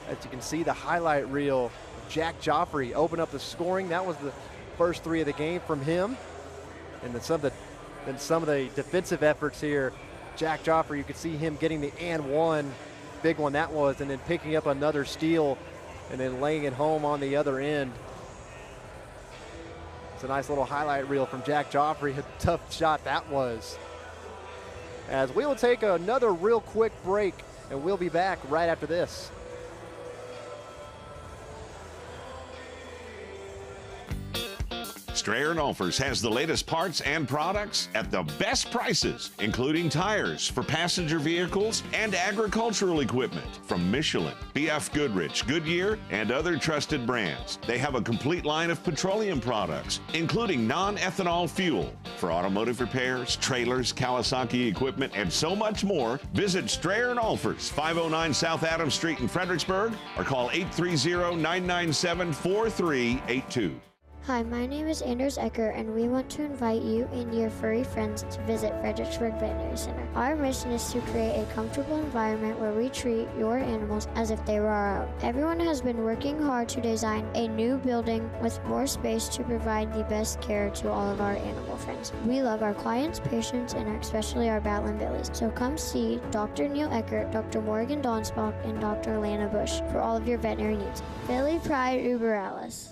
As you can see, the highlight reel, Jack Joffrey opened up the scoring. That was the first 3 of the game from him. And then some of the defensive efforts here, Jack Joffrey, you could see him getting the and one, big one that was, and then picking up another steal and then laying it home on the other end. It's a nice little highlight reel from Jack Joffrey. A tough shot that was. As we will take another real quick break, and we'll be back right after this. Strayer & Olfers has the latest parts and products at the best prices, including tires for passenger vehicles and agricultural equipment from Michelin, BF Goodrich, Goodyear, and other trusted brands. They have a complete line of petroleum products, including non-ethanol fuel for automotive repairs, trailers, Kawasaki equipment, and so much more. Visit Strayer & Olfers, 509 South Adams Street in Fredericksburg, or call 830-997-4382. Hi, my name is Anders Ecker, and we want to invite you and your furry friends to visit Fredericksburg Veterinary Center. Our mission is to create a comfortable environment where we treat your animals as if they were our own. Everyone has been working hard to design a new building with more space to provide the best care to all of our animal friends. We love our clients, patients, and especially our Battling Billies. So come see Dr. Neil Eckert, Dr. Morgan Donsbach, and Dr. Lana Bush for all of your veterinary needs. Billy Pride Uber Alice.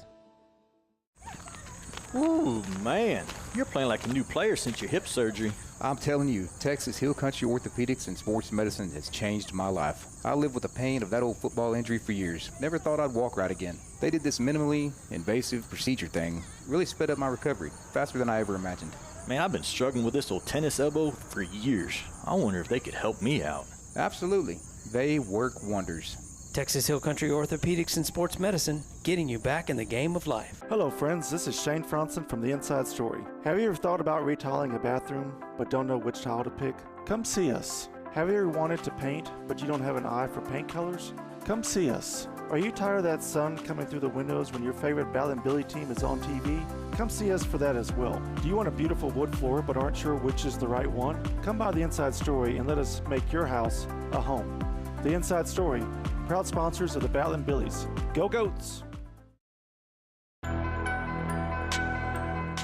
Ooh, man, you're playing like a new player since your hip surgery. I'm telling you, Texas Hill Country Orthopedics and Sports Medicine has changed my life. I lived with the pain of that old football injury for years. Never thought I'd walk right again. They did this minimally invasive procedure thing. Really sped up my recovery, faster than I ever imagined. Man, I've been struggling with this old tennis elbow for years. I wonder if they could help me out. Absolutely. They work wonders. Texas Hill Country Orthopedics and Sports Medicine, getting you back in the game of life. Hello friends, this is Shane Franson from The Inside Story. Have you ever thought about retiling a bathroom but don't know which tile to pick? Come see us. Have you ever wanted to paint but you don't have an eye for paint colors? Come see us. Are you tired of that sun coming through the windows when your favorite Battling Billy team is on TV? Come see us for that as well. Do you want a beautiful wood floor but aren't sure which is the right one? Come by The Inside Story and let us make your house a home. The Inside Story, proud sponsors of the Battling Billies. Go Goats!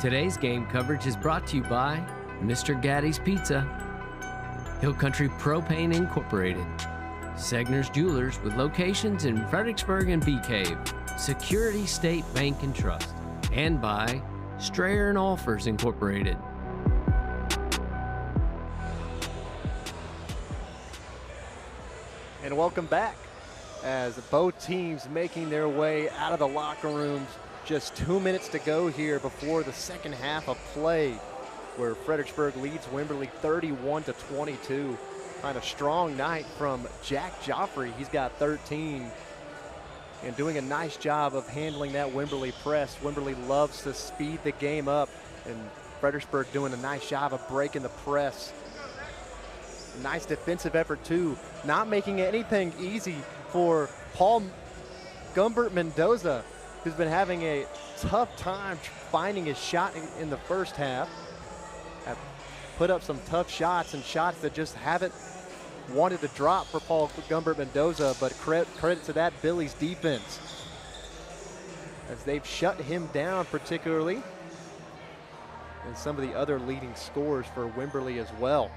Today's game coverage is brought to you by Mr. Gaddy's Pizza, Hill Country Propane Incorporated, Segner's Jewelers with locations in Fredericksburg and Bee Cave, Security State Bank and Trust, and by Strayer & Olfers Incorporated. And welcome back as both teams making their way out of the locker rooms. Just 2 minutes to go here before the second half of play, where Fredericksburg leads Wimberley 31-22. On a strong night from Jack Joffrey. He's got 13 and doing a nice job of handling that Wimberley press. Wimberley loves to speed the game up, and Fredericksburg doing a nice job of breaking the press. Nice defensive effort too, not making anything easy for Paul Gumbert Mendoza, who's been having a tough time finding his shot in the first half. Have put up some tough shots and shots that just haven't wanted to drop for Paul Gumbert Mendoza, but credit to that Billy's defense, as they've shut him down particularly, and some of the other leading scorers for Wimberley as well.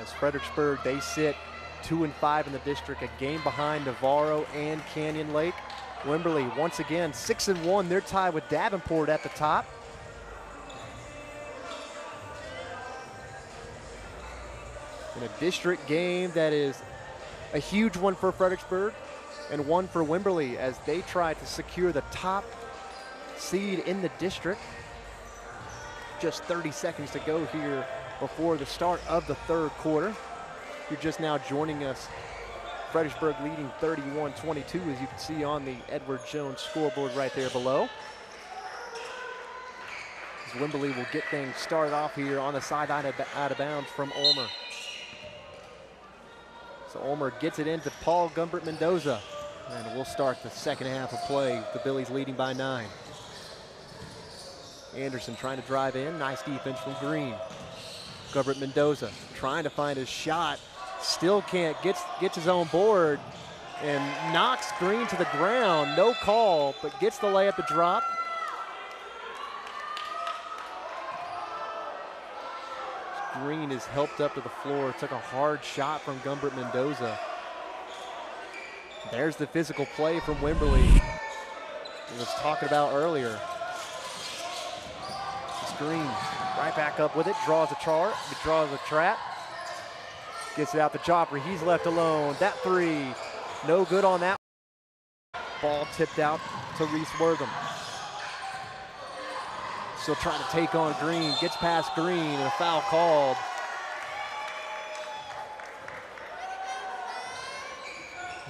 As Fredericksburg, they sit 2-5 in the district, a game behind Navarro and Canyon Lake. Wimberley once again 6-1. They're tied with Davenport at the top. In a district game that is a huge one for Fredericksburg and one for Wimberley as they try to secure the top seed in the district. Just 30 seconds to go here before the start of the third quarter. If you're just now joining us, Fredericksburg leading 31-22, as you can see on the Edward Jones scoreboard right there below. As Wimberley will get things started off here on the sideline out of bounds from Ulmer. So Ulmer gets it into Paul Gumbert Mendoza, and we'll start the second half of play. The Billies leading by 9. Anderson trying to drive in. Nice defense from Green. Gumbert Mendoza trying to find his shot. Still can't. Gets his own board and knocks Green to the ground. No call, but gets the layup to drop. Green is helped up to the floor. Took a hard shot from Gumbert Mendoza. There's the physical play from Wimberley I was talking about earlier. Green right back up with it, draws a trap, gets it out to Joffrey. He's left alone. That three, no good on that. Ball tipped out to Reese Wortham. Still trying to take on Green, gets past Green, and a foul called.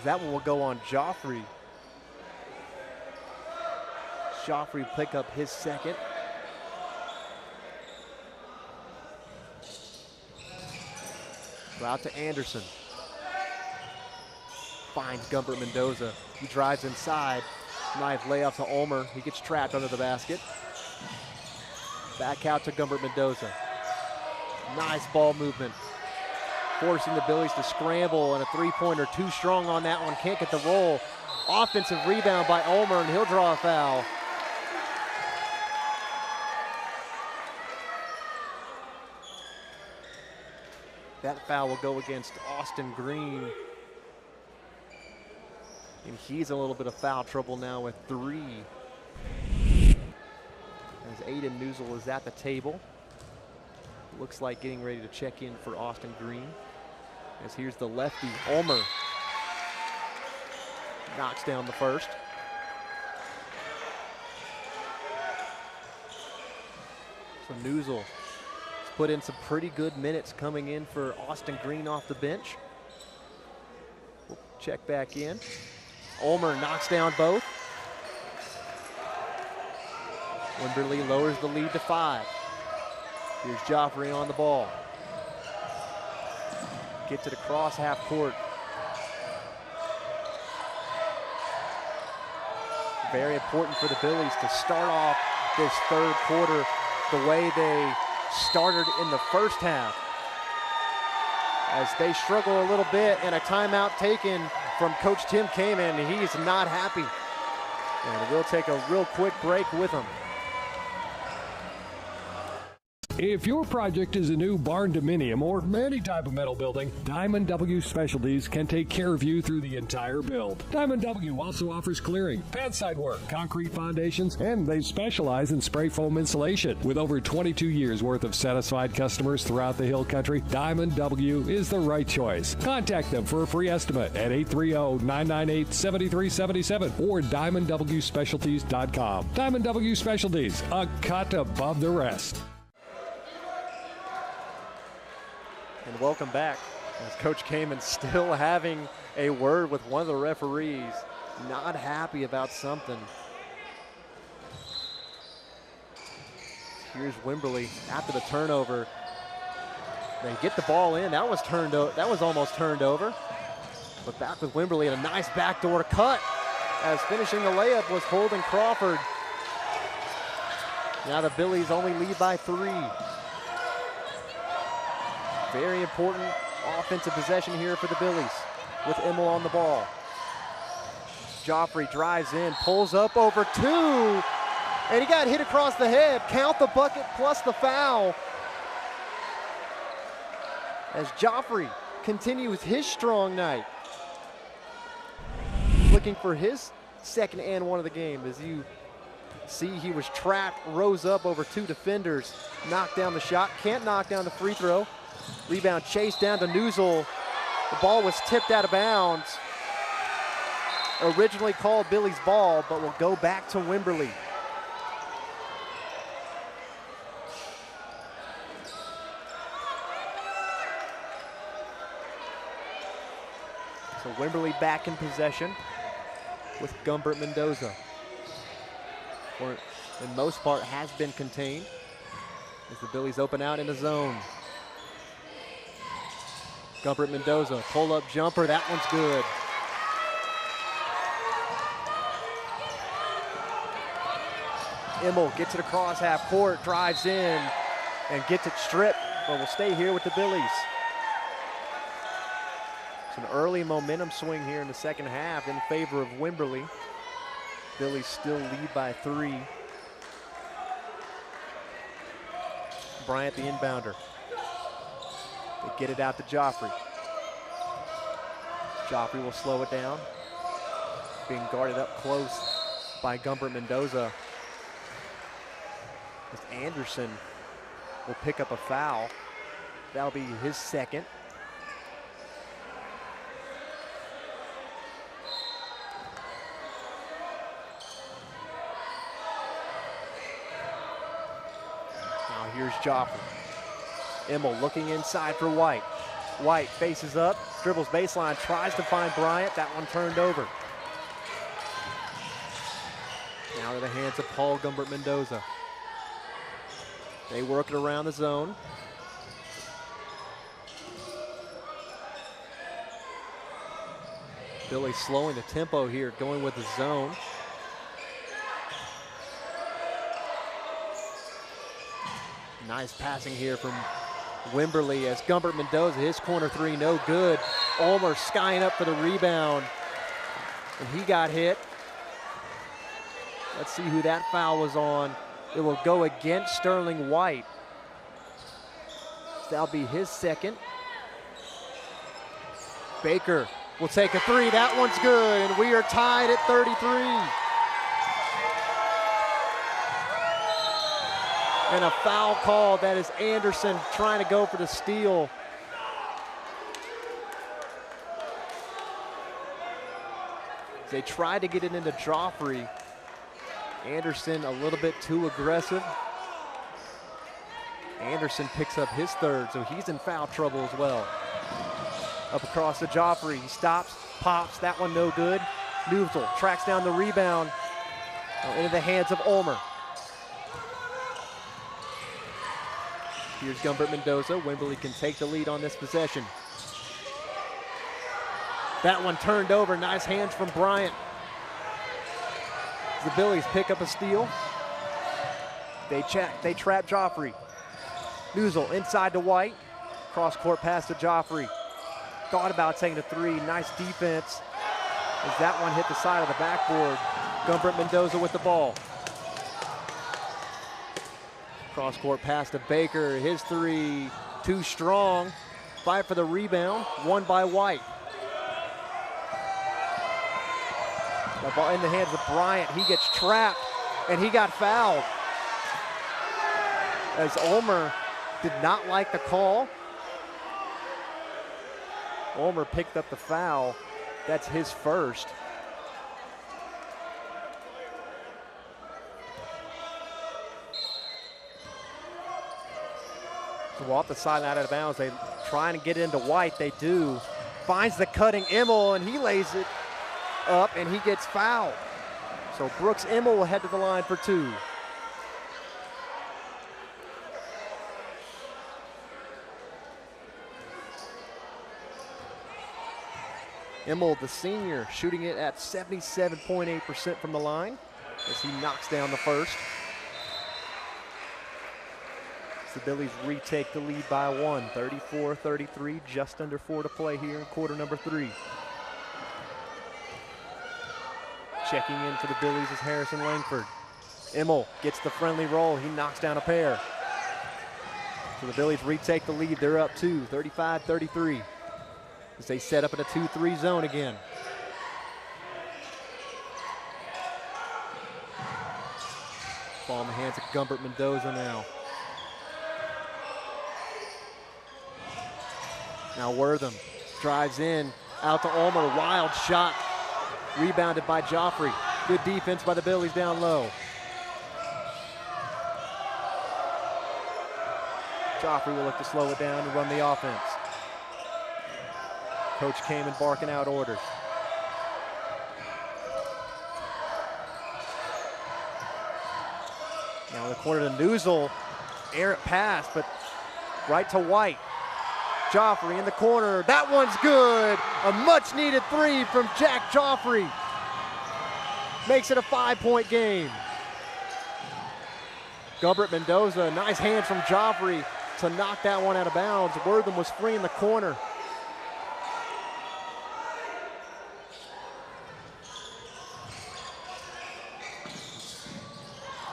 That one will go on Joffrey. Joffrey pick up his second. Out to Anderson. Finds Gumbert Mendoza. He drives inside. Nice layup to Ulmer. He gets trapped under the basket. Back out to Gumbert Mendoza. Nice ball movement. Forcing the Billies to scramble, and a three-pointer too strong on that one. Can't get the roll. Offensive rebound by Ulmer, and he'll draw a foul. That foul will go against Austin Green. And he's a little bit of foul trouble now with 3. As Aiden Newsel is at the table. Looks like getting ready to check in for Austin Green. As here's the lefty, Ulmer. Knocks down the first. So Newsel put in some pretty good minutes coming in for Austin Green off the bench. We'll check back in. Ulmer knocks down both. Wimberley lowers the lead to 5. Here's Joffrey on the ball. Gets it across half court. Very important for the Billies to start off this third quarter the way they started in the first half. As they struggle a little bit, and a timeout taken from Coach Tim Kamen. He's not happy. And we'll take a real quick break with him. If your project is a new barn dominium or any type of metal building, Diamond W Specialties can take care of you through the entire build. Diamond W also offers clearing, pad side work, concrete foundations, and they specialize in spray foam insulation. With over 22 years worth of satisfied customers throughout the Hill Country, Diamond W is the right choice. Contact them for a free estimate at 830-998-7377 or DiamondWSpecialties.com. Diamond W Specialties, a cut above the rest. And welcome back, as Coach Kamen still having a word with one of the referees, not happy about something. Here's Wimberley after the turnover. They get the ball in. That was almost turned over. But back with Wimberley and a nice backdoor cut, as finishing the layup was Holden Crawford. Now the Billies only lead by 3. Very important offensive possession here for the Billies with Immel on the ball. Joffrey drives in, pulls up over 2, and he got hit across the head. Count the bucket plus the foul. As Joffrey continues his strong night. Looking for his second and 1 of the game. As you see, he was trapped, rose up over 2 defenders, knocked down the shot, can't knock down the free throw. Rebound chased down to Newsel. The ball was tipped out of bounds. Originally called Billy's ball, but will go back to Wimberley. So Wimberley back in possession with Gumbert Mendoza. For the most part has been contained as the Billies open out in the zone. Gumbert Mendoza, pull-up jumper, that one's good. Immel gets it across half court, drives in, and gets it stripped, but will stay here with the Billies. It's an early momentum swing here in the second half in favor of Wimberley. Billies still lead by 3. Bryant, the inbounder. They get it out to Joffrey. Joffrey will slow it down. Being guarded up close by Gumbert Mendoza. As Anderson will pick up a foul. That'll be his second. Now here's Joffrey. Immel looking inside for White. White faces up, dribbles baseline, tries to find Bryant. That one turned over. Now to the hands of Paul Gumbert Mendoza. They work it around the zone. Billy slowing the tempo here, going with the zone. Nice passing here from Wimberley as Gumbert Mendoza, his corner 3, no good. Ulmer skying up for the rebound, and he got hit. Let's see who that foul was on. It will go against Sterling White. That'll be his second. Baker will take a 3. That one's good, and we are tied at 33. And a foul call. That is Anderson trying to go for the steal. They tried to get it into Joffrey. Anderson a little bit too aggressive. Anderson picks up his third, so he's in foul trouble as well. Up across to Joffrey, he stops, pops, that one no good. Newsel tracks down the rebound into the hands of Ulmer. Here's Gumbert Mendoza. Wimberley can take the lead on this possession. That one turned over, nice hands from Bryant. The Billies pick up a steal. They trap Joffrey. Newsel inside to White. Cross court pass to Joffrey. Thought about taking a 3. Nice defense as that one hit the side of the backboard. Gumbert Mendoza with the ball. Cross court pass to Baker. His 3 too strong. Fight for the rebound. Won by White. The ball in the hands of Bryant. He gets trapped, and he got fouled. As Ulmer did not like the call. Ulmer picked up the foul. That's his first. So off the sideline out of bounds. They trying to get into White. They do. Finds the cutting Immel, and he lays it up, and he gets fouled. So Brooks Immel will head to the line for 2. Immel, the senior, shooting it at 77.8% from the line as he knocks down the first. The Billies retake the lead by 1, 34-33, just under 4 to play here in quarter number 3. Checking in for the Billies is Harrison Langford. Immel gets the friendly roll. He knocks down a pair. So the Billies retake the lead. They're up 2, 35-33. As they set up in a 2-3 zone again. Ball in the hands of Gumbert Mendoza now. Now Wortham drives in, out to Ulmer, wild shot. Rebounded by Joffrey. Good defense by the Billies down low. Joffrey will look to slow it down and run the offense. Coach Kamen barking out orders. Now in the corner to Newsel. Errant pass, but right to White. Joffrey in the corner. That one's good. A much-needed three from Jack Joffrey. Makes it a 5-point game. Gumbert Mendoza, nice hand from Joffrey to knock that one out of bounds. Wortham was free in the corner.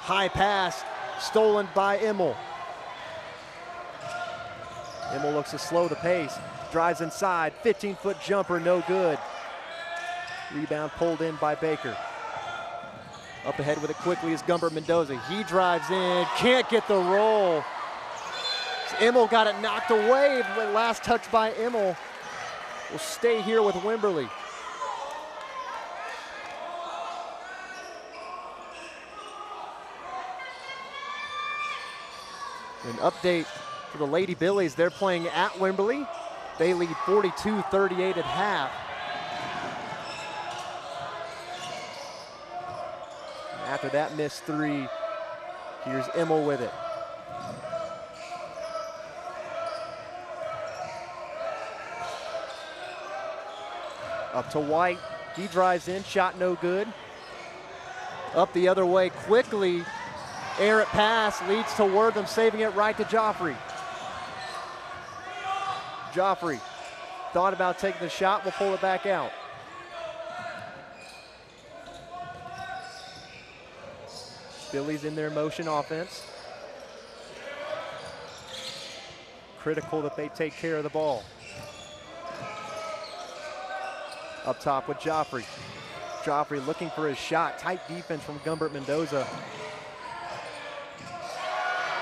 High pass, stolen by Immel. Immel looks to slow the pace, drives inside, 15-foot jumper, no good. Rebound pulled in by Baker. Up ahead with it quickly is Gumbert Mendoza. He drives in, can't get the roll. Immel got it knocked away, but last touch by Immel will stay here with Wimberley. An update for the Lady Billies. They're playing at Wimberley. They lead 42-38 at half. After that missed three, here's Immel with it. Up to White, he drives in, shot no good. Up the other way quickly, errant pass leads to Wortham, saving it right to Joffrey. Joffrey thought about taking the shot, will pull it back out. Billy's in their motion offense. Critical that they take care of the ball. Up top with Joffrey. Joffrey looking for his shot. Tight defense from Gumbert Mendoza.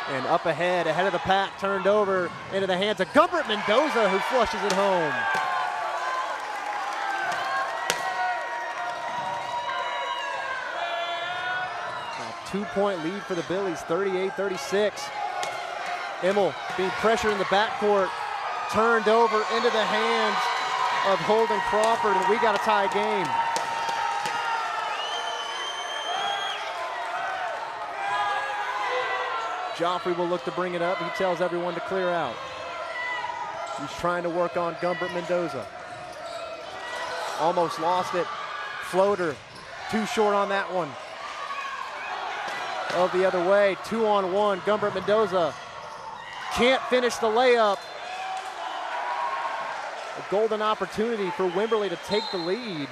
And up ahead of the pack, turned over into the hands of Gumbert Mendoza, who flushes it home. A 2-point lead for the Billies, 38-36. Immel being pressured in the backcourt, turned over into the hands of Holden Crawford, and we got a tie game. Joffrey will look to bring it up. He tells everyone to clear out. He's trying to work on Gumbert Mendoza. Almost lost it. Floater, too short on that one. Oh, the other way, 2-on-1. Gumbert Mendoza can't finish the layup. A golden opportunity for Wimberley to take the lead.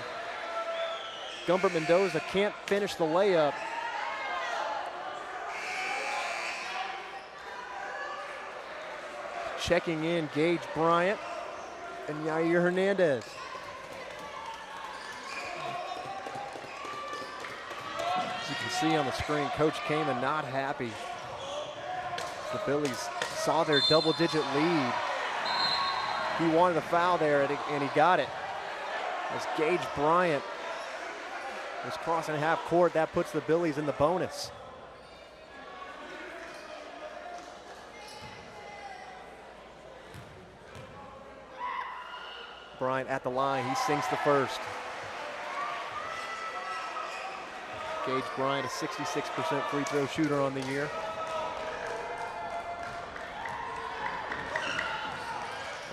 Gumbert Mendoza can't finish the layup. Checking in, Gage Bryant and Yair Hernandez. As you can see on the screen, Coach Kamen not happy. The Billies saw their double-digit lead. He wanted a foul there, and he got it. As Gage Bryant was crossing half court, that puts the Billies in the bonus. Bryant at the line, he sinks the first. Gage Bryant, a 66% free throw shooter on the year.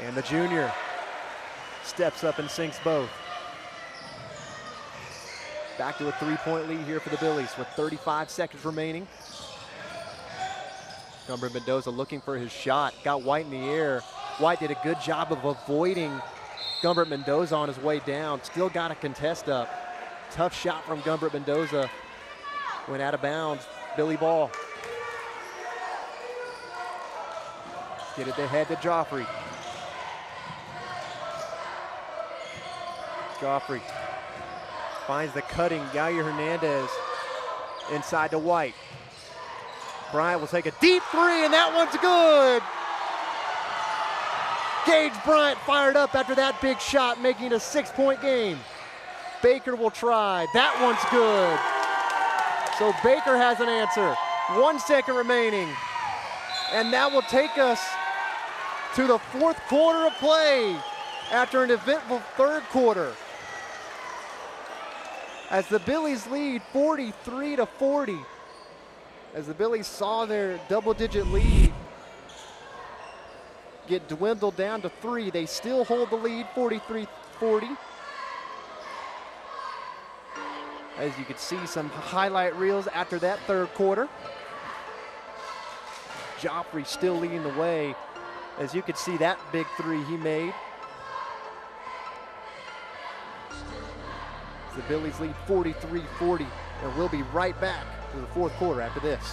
And the junior steps up and sinks both. Back to a 3-point lead here for the Billies with 35 seconds remaining. Gumbert Mendoza looking for his shot, got White in the air. White did a good job of avoiding Gumbert Mendoza on his way down. Still got a contest up. Tough shot from Gumbert Mendoza. Went out of bounds. Billy ball. Get it ahead to Joffrey. Joffrey finds the cutting Yair Hernandez inside to White. Bryant will take a deep three, and that one's good. Gage Bryant fired up after that big shot, making it a 6-point game. Baker will try. That one's good. So Baker has an answer. 1 second remaining. And that will take us to the fourth quarter of play after an eventful third quarter, as the Billies lead 43-40. As the Billies saw their double-digit lead get dwindled down to 3, they still hold the lead 43-40. As you can see some highlight reels after that third quarter. Joffrey still leading the way. As you can see that big three he made. The Billies lead 43-40, and we'll be right back to the fourth quarter after this.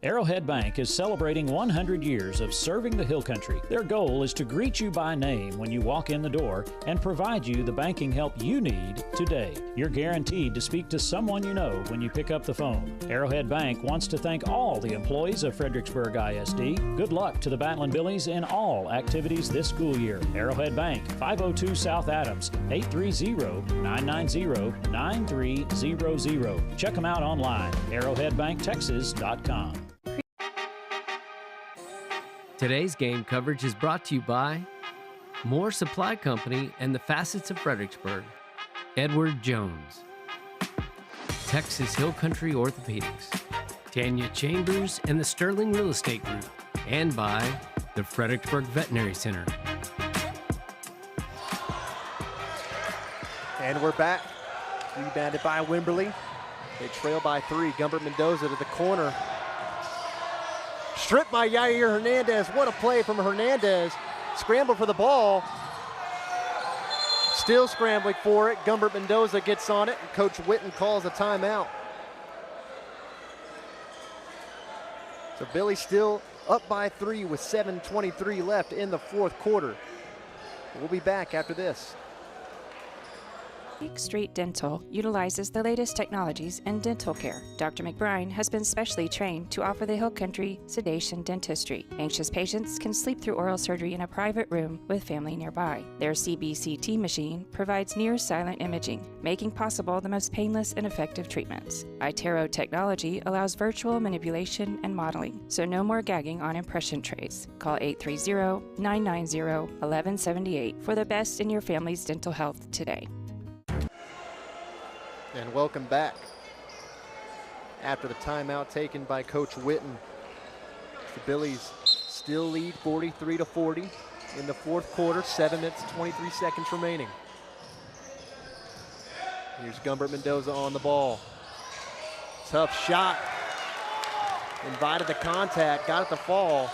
Arrowhead Bank is celebrating 100 years of serving the Hill Country. Their goal is to greet you by name when you walk in the door and provide you the banking help you need today. You're guaranteed to speak to someone you know when you pick up the phone. Arrowhead Bank wants to thank all the employees of Fredericksburg ISD. Good luck to the Battling Billies in all activities this school year. Arrowhead Bank, 502 South Adams, 830-990-9300. Check them out online, arrowheadbanktexas.com. Today's game coverage is brought to you by Moore Supply Company and the Facets of Fredericksburg, Edward Jones, Texas Hill Country Orthopedics, Tanya Chambers and the Sterling Real Estate Group, and by the Fredericksburg Veterinary Center. And we're back. Rebounded by Wimberley. They trail by 3. Gumbert Mendoza to the corner. Stripped by Yair Hernandez. What a play from Hernandez. Scramble for the ball. Still scrambling for it. Gumbert Mendoza gets on it, and Coach Witten calls a timeout. So Billy still up by 3 with 7:23 left in the fourth quarter. We'll be back after this. Peak Street Dental utilizes the latest technologies in dental care. Dr. McBride has been specially trained to offer the Hill Country sedation dentistry. Anxious patients can sleep through oral surgery in a private room with family nearby. Their CBCT machine provides near-silent imaging, making possible the most painless and effective treatments. iTero technology allows virtual manipulation and modeling, so no more gagging on impression trays. Call 830-990-1178 for the best in your family's dental health today. And welcome back. After the timeout taken by Coach Witten, the Billies still lead 43-40 in the fourth quarter, 7 minutes, 23 seconds remaining. Here's Gumbert Mendoza on the ball. Tough shot. Invited the contact, got it to fall.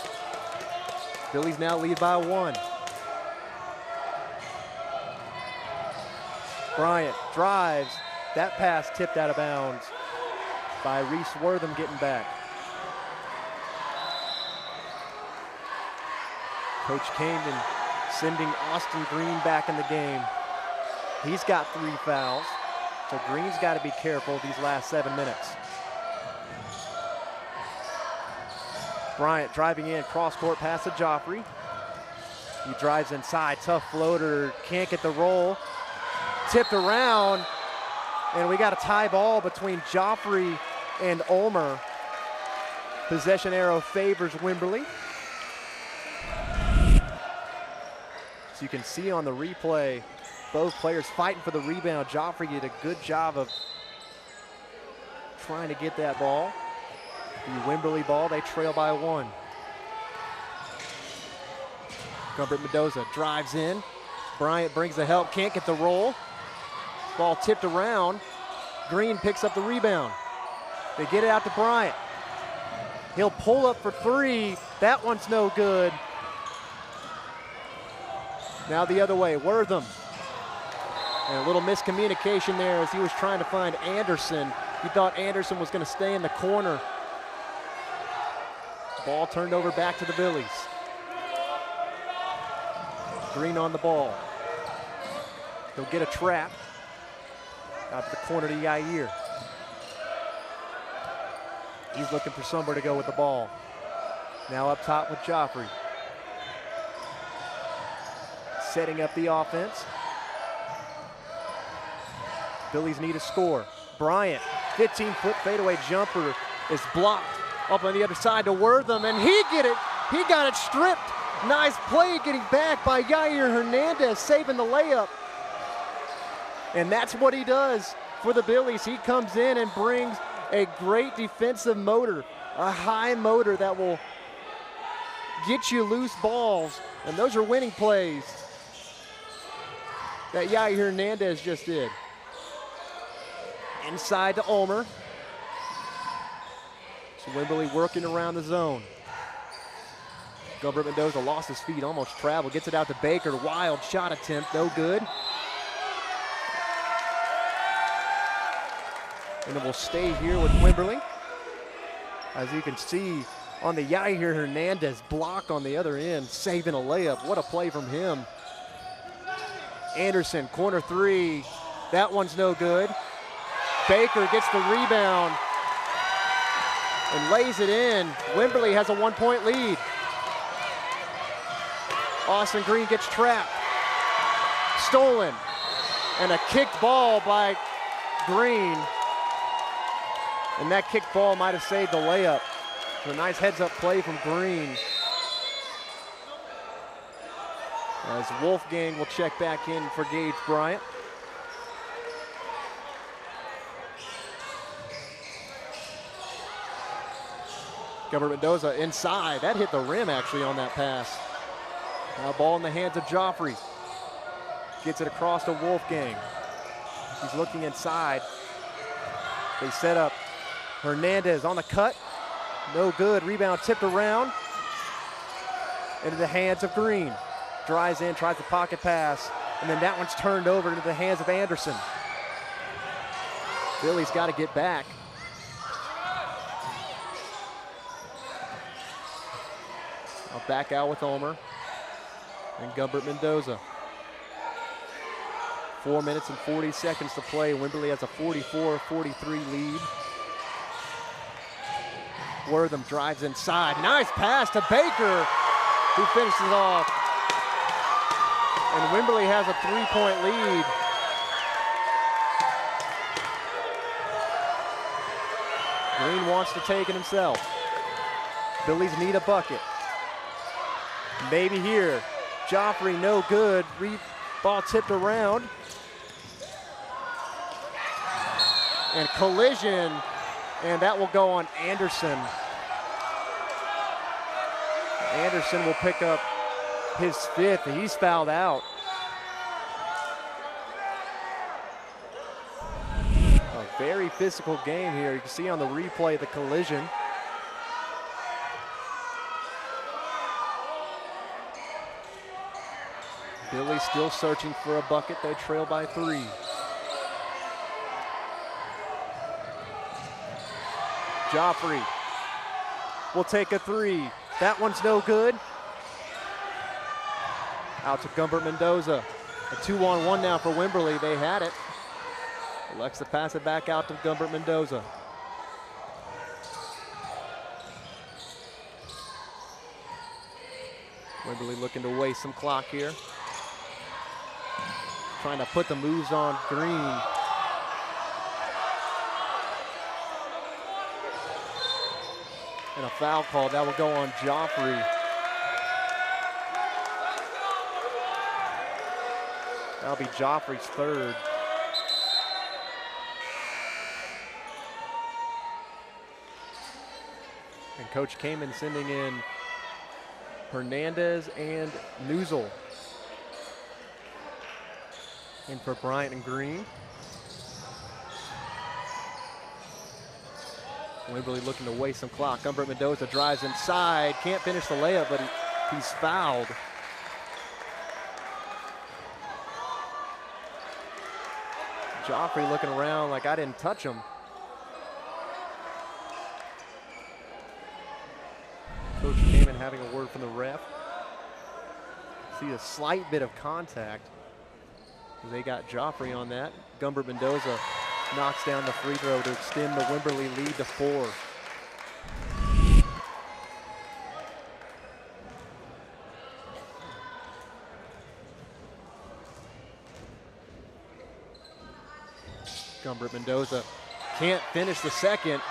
Billies now lead by 1. Bryant drives. That pass tipped out of bounds by Reese Wortham getting back. Coach Camden sending Austin Green back in the game. He's got 3 fouls, so Green's got to be careful these last 7 minutes. Bryant driving in, cross-court pass to Joffrey. He drives inside, tough floater, can't get the roll. Tipped around. And we got a tie ball between Joffrey and Ulmer. Possession arrow favors Wimberley. So you can see on the replay, both players fighting for the rebound. Joffrey did a good job of trying to get that ball. The Wimberley ball, they trail by 1. Gumbert Mendoza drives in. Bryant brings the help, can't get the roll. Ball tipped around. Green picks up the rebound. They get it out to Bryant. He'll pull up for 3. That one's no good. Now the other way, Wortham. And a little miscommunication there as he was trying to find Anderson. He thought Anderson was going to stay in the corner. Ball turned over back to the Billies. Green on the ball. He'll get a trap. Out to the corner to Yair. He's looking for somewhere to go with the ball. Now up top with Joffrey. Setting up the offense. Billies need a score. Bryant, 15-foot fadeaway jumper is blocked up on the other side to Wortham, and he got it stripped. Nice play getting back by Yair Hernandez, saving the layup. And that's what he does for the Billies. He comes in and brings a great defensive motor, a high motor that will get you loose balls, and those are winning plays that Yair Hernandez just did. Inside to Ulmer. So Wimberley working around the zone. Gilbert Mendoza lost his feet, almost traveled, gets it out to Baker. Wild shot attempt, no good. And it will stay here with Wimberley. As you can see on the Yair Hernandez block on the other end, saving a layup. What a play from him. Anderson, corner three. That one's no good. Baker gets the rebound and lays it in. Wimberley has a 1-point lead. Austin Green gets trapped. Stolen. And a kicked ball by Green. And that kicked ball might have saved the layup. So a nice heads-up play from Green. As Wolfgang will check back in for Gage Bryant. Gilbert Mendoza inside. That hit the rim actually on that pass. Now ball in the hands of Joffrey. Gets it across to Wolfgang. He's looking inside. They set up Hernandez on the cut. No good. Rebound tipped around. Into the hands of Green. Drives in, tries the pocket pass. And then that one's turned over into the hands of Anderson. Billy's got to get back. Now back out with Ulmer and Gilbert Mendoza. 4 minutes and 40 seconds to play. Wimberley has a 44-43 lead. Wortham drives inside. Nice pass to Baker, who finishes off. And Wimberley has a 3-point lead. Green wants to take it himself. Billies need a bucket. Maybe here. Joffrey, no good. Ball tipped around. And collision, and that will go on Anderson. Anderson will pick up his fifth. He's fouled out. A very physical game here. You can see on the replay the collision. Billy still searching for a bucket. They trail by 3. Joffrey will take a 3. That one's no good. Out to Gilbert Mendoza. A 2-on-1 now for Wimberley. They had it. Elects to pass it back out to Gilbert Mendoza. Wimberley looking to waste some clock here. Trying to put the moves on Green. And a foul call. That will go on Joffrey. That'll be Joffrey's third. And Coach Kamen sending in Hernandez and Newsel. In for Bryant and Green. Wimberley looking to waste some clock. Gilbert Mendoza drives inside. Can't finish the layup, but he's fouled. Joffrey looking around like I didn't touch him. Coach Kamen having a word from the ref. See a slight bit of contact. They got Joffrey on that. Gilbert Mendoza knocks down the free throw to extend the Wimberley lead to 4. Gumbert Mendoza can't finish the second.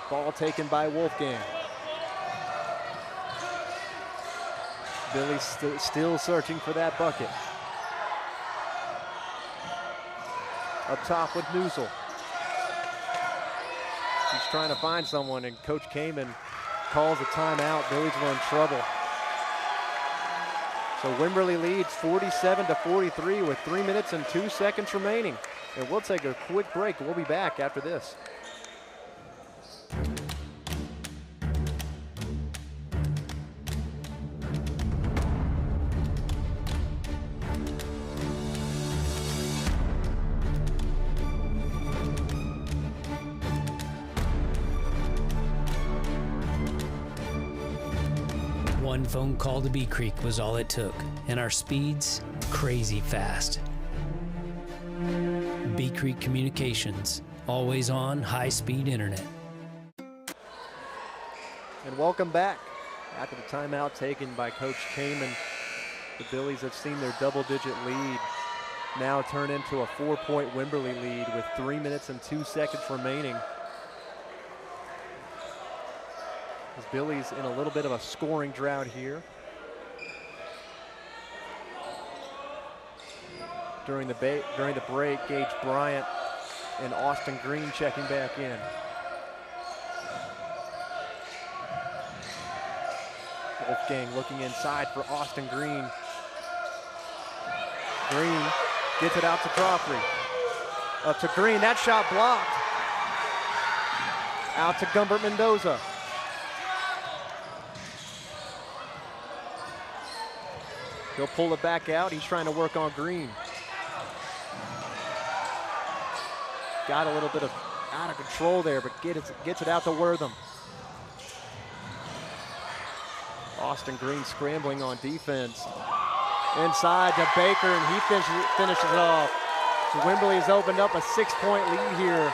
Ball taken by Wolfgang. Billy's still searching for that bucket. Up top with Newsel. He's trying to find someone, and Coach Kamen calls a timeout. Billies were in trouble. So Wimberley leads 47-43 with 3 minutes and 2 seconds remaining. And we'll take a quick break. We'll be back after this. One phone call to Bee Creek was all it took, and our speeds crazy fast. Bee Creek Communications, always on high-speed internet. And welcome back. After the timeout taken by Coach Kamen, the Billies have seen their double-digit lead now turn into a 4-point Wimberley lead with 3 minutes and 2 seconds remaining. As Billy's in a little bit of a scoring drought here. During the break, Gage Bryant and Austin Green checking back in. Wolfgang looking inside for Austin Green. Green gets it out to Crawford. Up to Green, that shot blocked. Out to Gumbert Mendoza. He'll pull it back out. He's trying to work on Green. Got a little bit of out of control there, but gets it out to Wortham. Austin Green scrambling on defense. Inside to Baker, and he finishes it off. So Wimberley has opened up a 6-point lead here.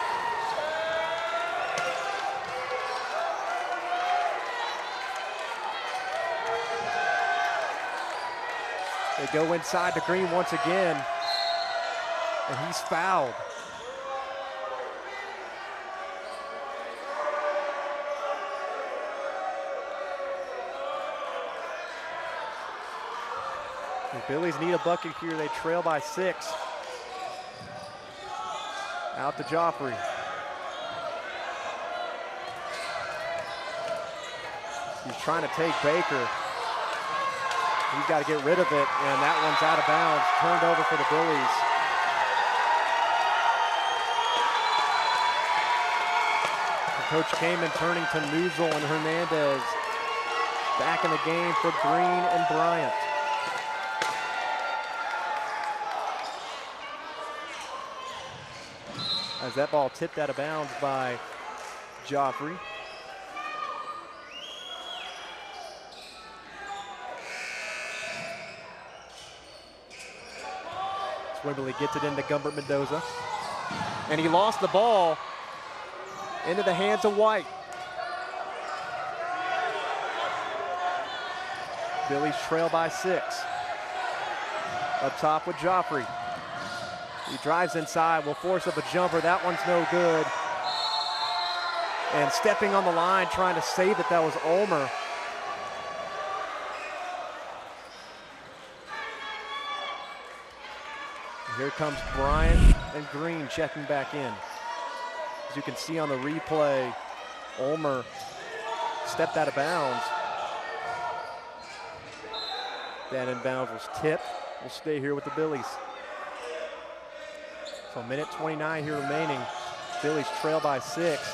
They go inside to Green once again, and he's fouled. The Billies need a bucket here. They trail by 6. Out to Joffrey. He's trying to take Baker. He's got to get rid of it, and that one's out of bounds. Turned over for the Billies. And Coach Kamen turning to Newsel and Hernandez. Back in the game for Green and Bryant. As that ball tipped out of bounds by Joffrey. Wimberley gets it into Gumbert Mendoza. And he lost the ball into the hands of White. Billies trail by 6. Up top with Joffrey. He drives inside, will force up a jumper. That one's no good. And stepping on the line, trying to save it, that was Ulmer. Here comes Bryant and Green checking back in. As you can see on the replay, Ulmer stepped out of bounds. That inbounds was tipped. We'll stay here with the Billies. So minute 29 here remaining. Billies trail by 6.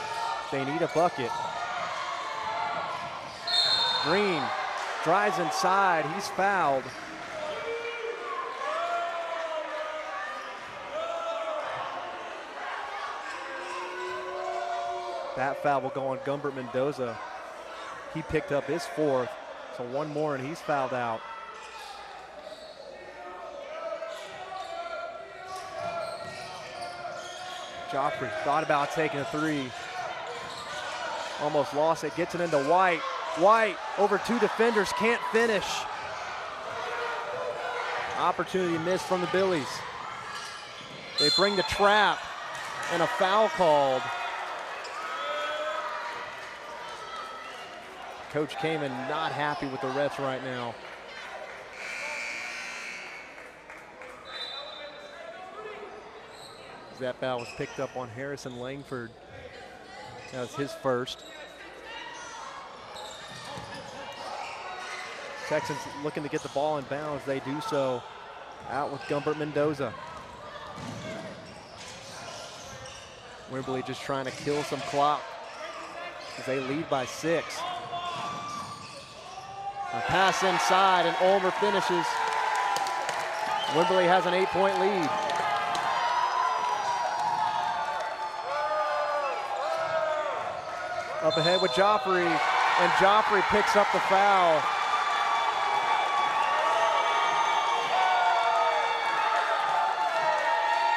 They need a bucket. Green drives inside. He's fouled. That foul will go on Gumbert Mendoza. He picked up his 4th, so one more and he's fouled out. Joffrey thought about taking a 3. Almost lost it, gets it into White. White over 2 defenders, can't finish. Opportunity missed from the Billies. They bring the trap, and a foul called. Coach Kamen not happy with the refs right now. That foul was picked up on Harrison Langford. That was his first. Texans looking to get the ball in bounds. They do so out with Gumbert Mendoza. Wimberley just trying to kill some clock as they lead by 6. A pass inside and Ulmer finishes. Wimberley has an 8-point lead. Up ahead with Joffrey, and Joffrey picks up the foul.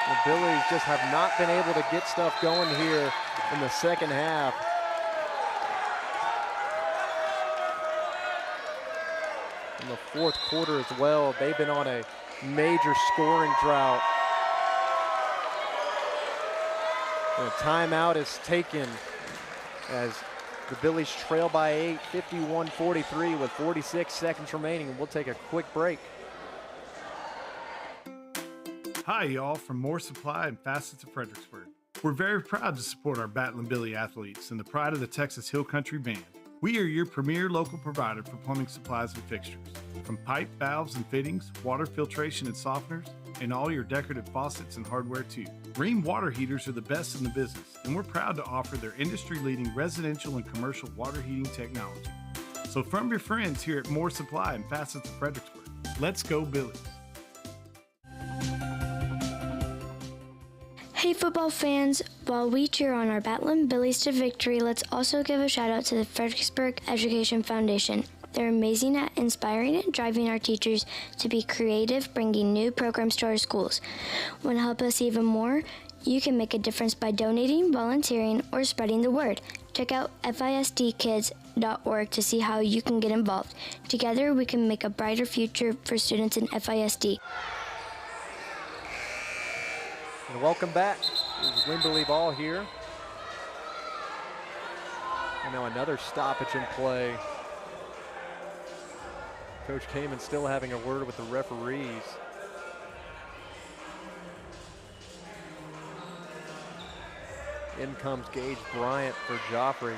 The Billies just have not been able to get stuff going here in the second half. In the fourth quarter as well, they've been on a major scoring drought. And a timeout is taken as the Billies trail by 8, 51-43 with 46 seconds remaining, and we'll take a quick break. Hi, y'all, from More Supply and Facets of Fredericksburg. We're very proud to support our Battlin' Billy athletes and the pride of the Texas Hill Country Band. We are your premier local provider for plumbing supplies and fixtures. From pipe, valves, and fittings, water filtration and softeners, and all your decorative faucets and hardware too. Rheem water heaters are the best in the business, and we're proud to offer their industry-leading residential and commercial water heating technology. So from your friends here at More Supply and Facets of Fredericksburg, let's go Billies. Hey football fans, while we cheer on our Battlin' Billies to victory, let's also give a shout out to the Fredericksburg Education Foundation. They're amazing at inspiring and driving our teachers to be creative, bringing new programs to our schools. Want to help us even more? You can make a difference by donating, volunteering, or spreading the word. Check out FISDkids.org to see how you can get involved. Together, we can make a brighter future for students in FISD. And welcome back. There's Wimberley ball here. And now another stoppage in play. Coach Kamen still having a word with the referees. In comes Gage Bryant for Joffrey.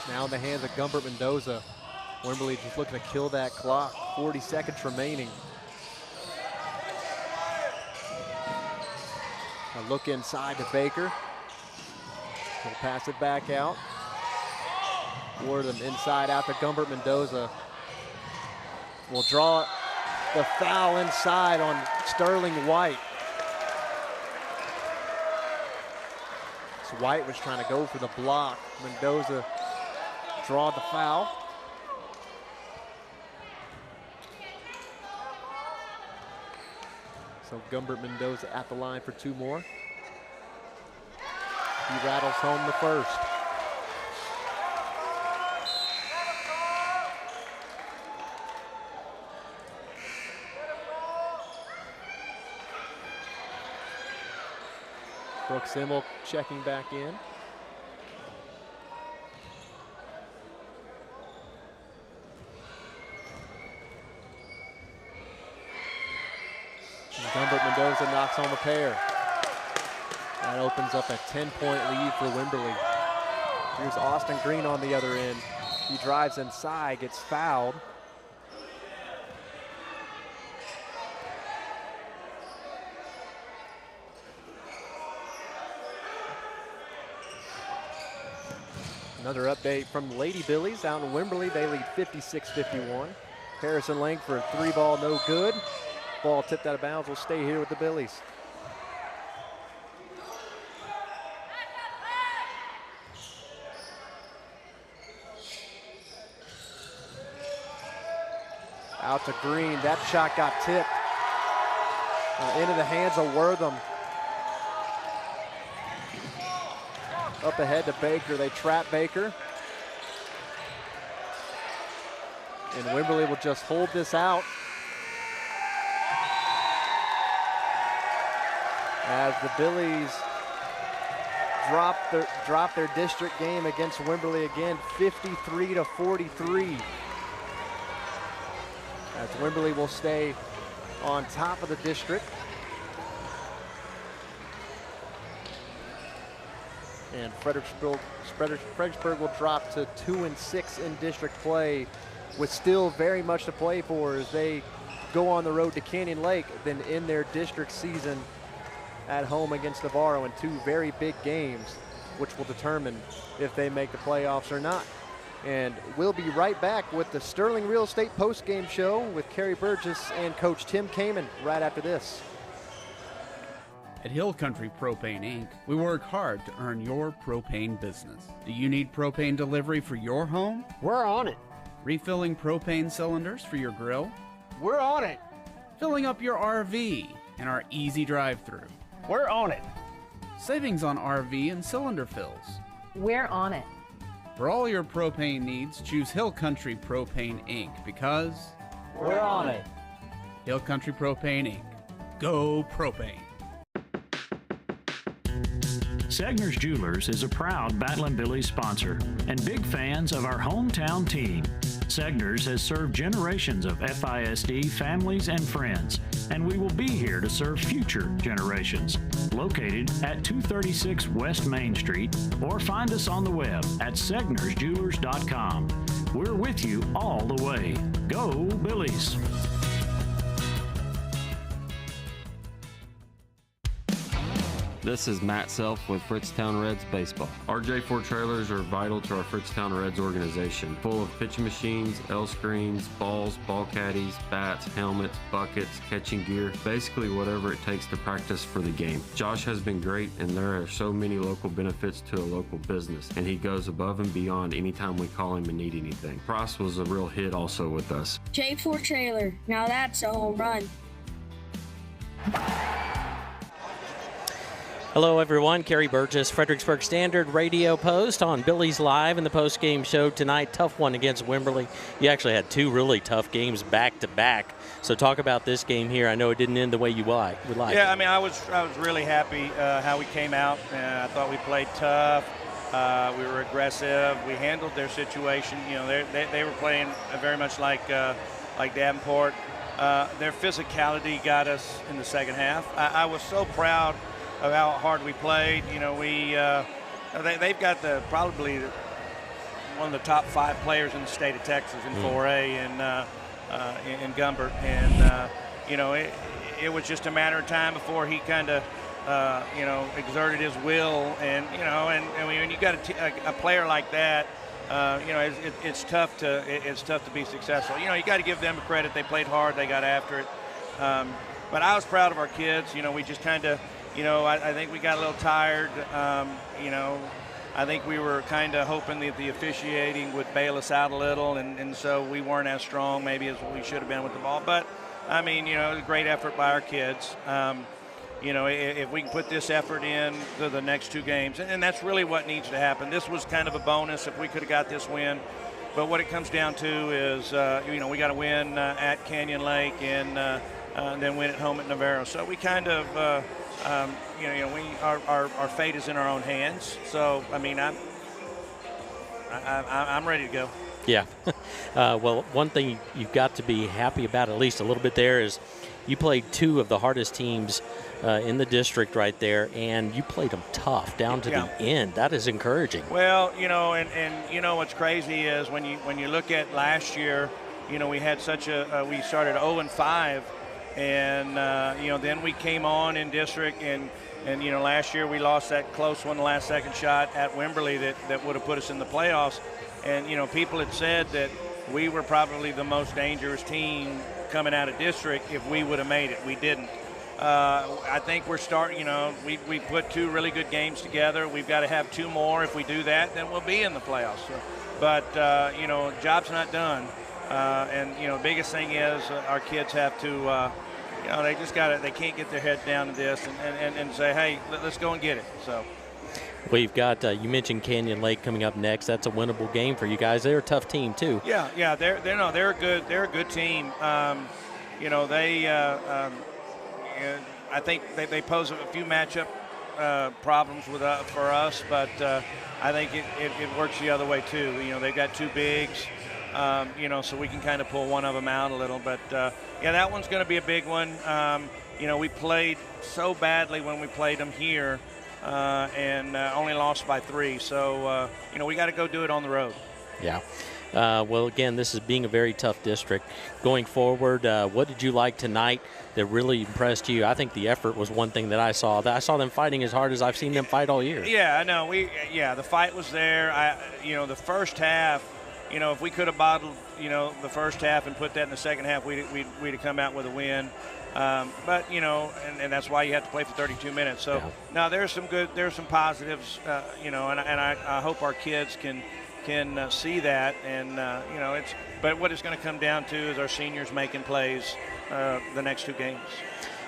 Now in the hands of Gumbert Mendoza. Wimberley just looking to kill that clock. 40 seconds remaining. A look inside to Baker. He'll pass it back out. Wortham inside out to Gumbert Mendoza. Will draw the foul inside on Sterling White. So White was trying to go for the block. Mendoza draw the foul. So Gumbert Mendoza at the line for 2 more. He rattles home the first. Brooks Simmel checking back in. Gumbert Mendoza knocks home a pair. That opens up a 10-point lead for Wimberley. Here's Austin Green on the other end. He drives inside, gets fouled. Another update from the Lady Billies out in Wimberley. They lead 56-51. Harrison Langford, 3-ball, no good. Ball tipped out of bounds, will stay here with the Billies. Out to Green, that shot got tipped. Into the hands of Wortham. Up ahead to Baker, they trap Baker. And Wimberley will just hold this out as the Billies drop their district game against Wimberley again, 53-43. As Wimberley will stay on top of the district. And Fredericksburg will drop to 2-6 in district play, with still very much to play for as they go on the road to Canyon Lake, then in their district season at home against Navarro in 2 very big games, which will determine if they make the playoffs or not. And we'll be right back with the Sterling Real Estate postgame show with Kerry Burgess and Coach Tim Kamen right after this. At Hill Country Propane Inc., we work hard to earn your propane business. Do you need propane delivery for your home? We're on it. Refilling propane cylinders for your grill? We're on it. Filling up your RV and our easy drive-through? We're on it. Savings on RV and cylinder fills? We're on it. For all your propane needs, choose Hill Country Propane Inc. because we're on it. Hill Country Propane Inc. Go propane. Segner's Jewelers is a proud Battlin' Billies sponsor and big fans of our hometown team. Segner's has served generations of FISD families and friends, and we will be here to serve future generations. Located at 236 West Main Street, or find us on the web at segnersjewelers.com. We're with you all the way. Go Billies! This is Matt Self with Fritztown Reds Baseball. Our J4 trailers are vital to our Fritztown Reds organization, full of pitching machines, L screens, balls, ball caddies, bats, helmets, buckets, catching gear, basically whatever it takes to practice for the game. Josh has been great, and there are so many local benefits to a local business, and he goes above and beyond anytime we call him and need anything. Price was a real hit also with us. J4 trailer, now that's a home run. Hello, everyone. Kerry Burgess, Fredericksburg Standard Radio Post on Billies.Live in the post-game show tonight. Tough one against Wimberley. You actually had 2 really tough games back-to-back. So talk about this game here. I know it didn't end the way you would like. Yeah, I mean, I was really happy how we came out. I thought we played tough. We were aggressive. We handled their situation. You know, they were playing very much like Davenport. Their physicality got us in the second half. I was so proud of how hard we played. You know, they've got probably one of the top 5 players in the state of Texas in 4A in Gumbert, and you know, it was just a matter of time before he kind of you know, exerted his will, and you know, and when you got a player like that, you know, it's tough to be successful. You know, you got to give them credit. They played hard. They got after it. But I was proud of our kids. You know, we just kind of. You know, I think we got a little tired. You know, I think we were kind of hoping that the officiating would bail us out a little, and so we weren't as strong maybe as we should have been with the ball. But, I mean, you know, it was a great effort by our kids. You know, if we can put this effort in to the next 2 games, and that's really what needs to happen. This was kind of a bonus if we could have got this win. But what it comes down to is, you know, we got to win at Canyon Lake and then win at home at Navarro. So we kind of you know, our fate is in our own hands. So, I mean, I'm ready to go. Yeah. Well, one thing you've got to be happy about at least a little bit there is you played 2 of the hardest teams in the district right there, and you played them tough down to the end. That is encouraging. Well, you know, and you know what's crazy is when you look at last year, you know, we had such we started 0-5. And, you know, then we came on in district, and you know, last year we lost that close one, the last second shot at Wimberley that would have put us in the playoffs. And, you know, people had said that we were probably the most dangerous team coming out of district if we would have made it. We didn't. I think we're starting, you know, we put 2 really good games together. We've got to have 2 more. If we do that, then we'll be in the playoffs. So, but, you know, job's not done. And, you know, the biggest thing is our kids have to, you know, they can't get their head down to this and say, hey, let's go and get it. So. We've got, you mentioned Canyon Lake coming up next. That's a winnable game for you guys. They're a tough team, too. Yeah, they're a good team. I think they pose a few matchup problems for us, but I think it works the other way too. They've got two bigs, so we can kind of pull one of them out a little. But that one's going to be a big one. We played so badly when we played them here, and only lost by 3. So we got to go do it on the road. Yeah. Well, again, this is being a very tough district. Going forward, what did you like tonight that really impressed you? I think the effort was one thing that I saw. I saw them fighting as hard as I've seen them fight all year. Yeah, I know. The fight was there. The first half, if we could have bottled, the first half and put that in the second half, we'd have come out with a win. But and that's why you have to play for 32 minutes. So now there's some positives, and I hope our kids can see that, and but what it's going to come down to is our seniors making plays the next 2 games.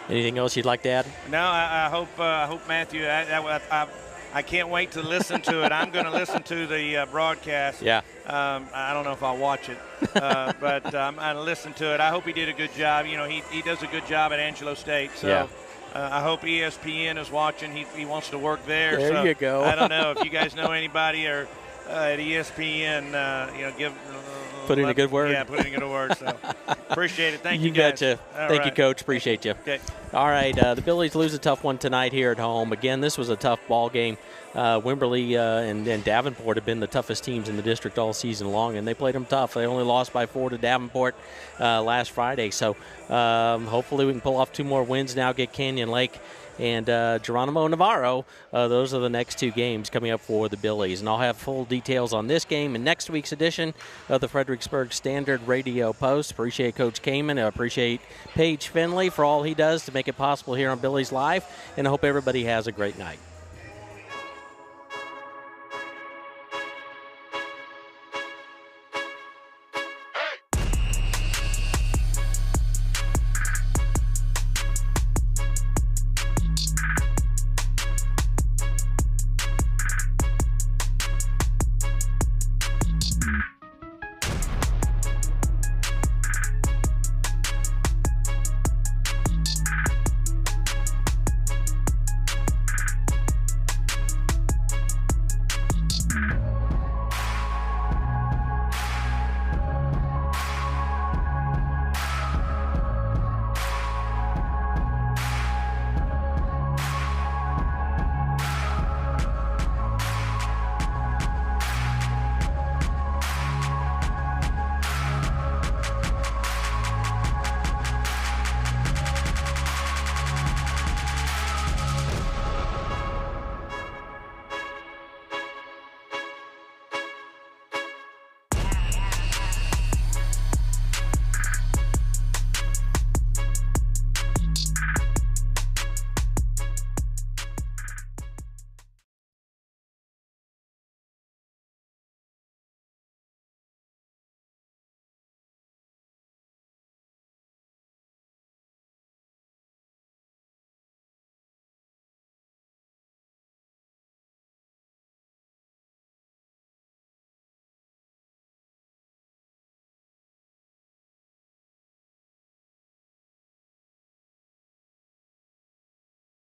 Anything else you'd like to add? No, I hope Matthew. I can't wait to listen to it. I'm going to listen to the broadcast. Yeah. I don't know if I'll watch it, but I'm going to listen to it. I hope he did a good job. He does a good job at Angelo State. So. Yeah. I hope ESPN is watching. He wants to work there. There you go. I don't know if you guys know anybody or at ESPN, put in a good word. Yeah, put in a good word. So appreciate it. Thank you, guys. You betcha. Thank you, Coach. Appreciate you. Okay. All right, the Billies lose a tough one tonight here at home. Again, this was a tough ball game. Wimberley and Davenport have been the toughest teams in the district all season long, and they played them tough. They only lost by 4 to Davenport last Friday. So hopefully we can pull off 2 more wins now, get Canyon Lake and Geronimo Navarro. Those are the next 2 games coming up for the Billies. And I'll have full details on this game in next week's edition of the Fredericksburg Standard Radio Post. Appreciate Coach Kamen. I appreciate Paige Finley for all he does to make it possible here on Billies Live. And I hope everybody has a great night.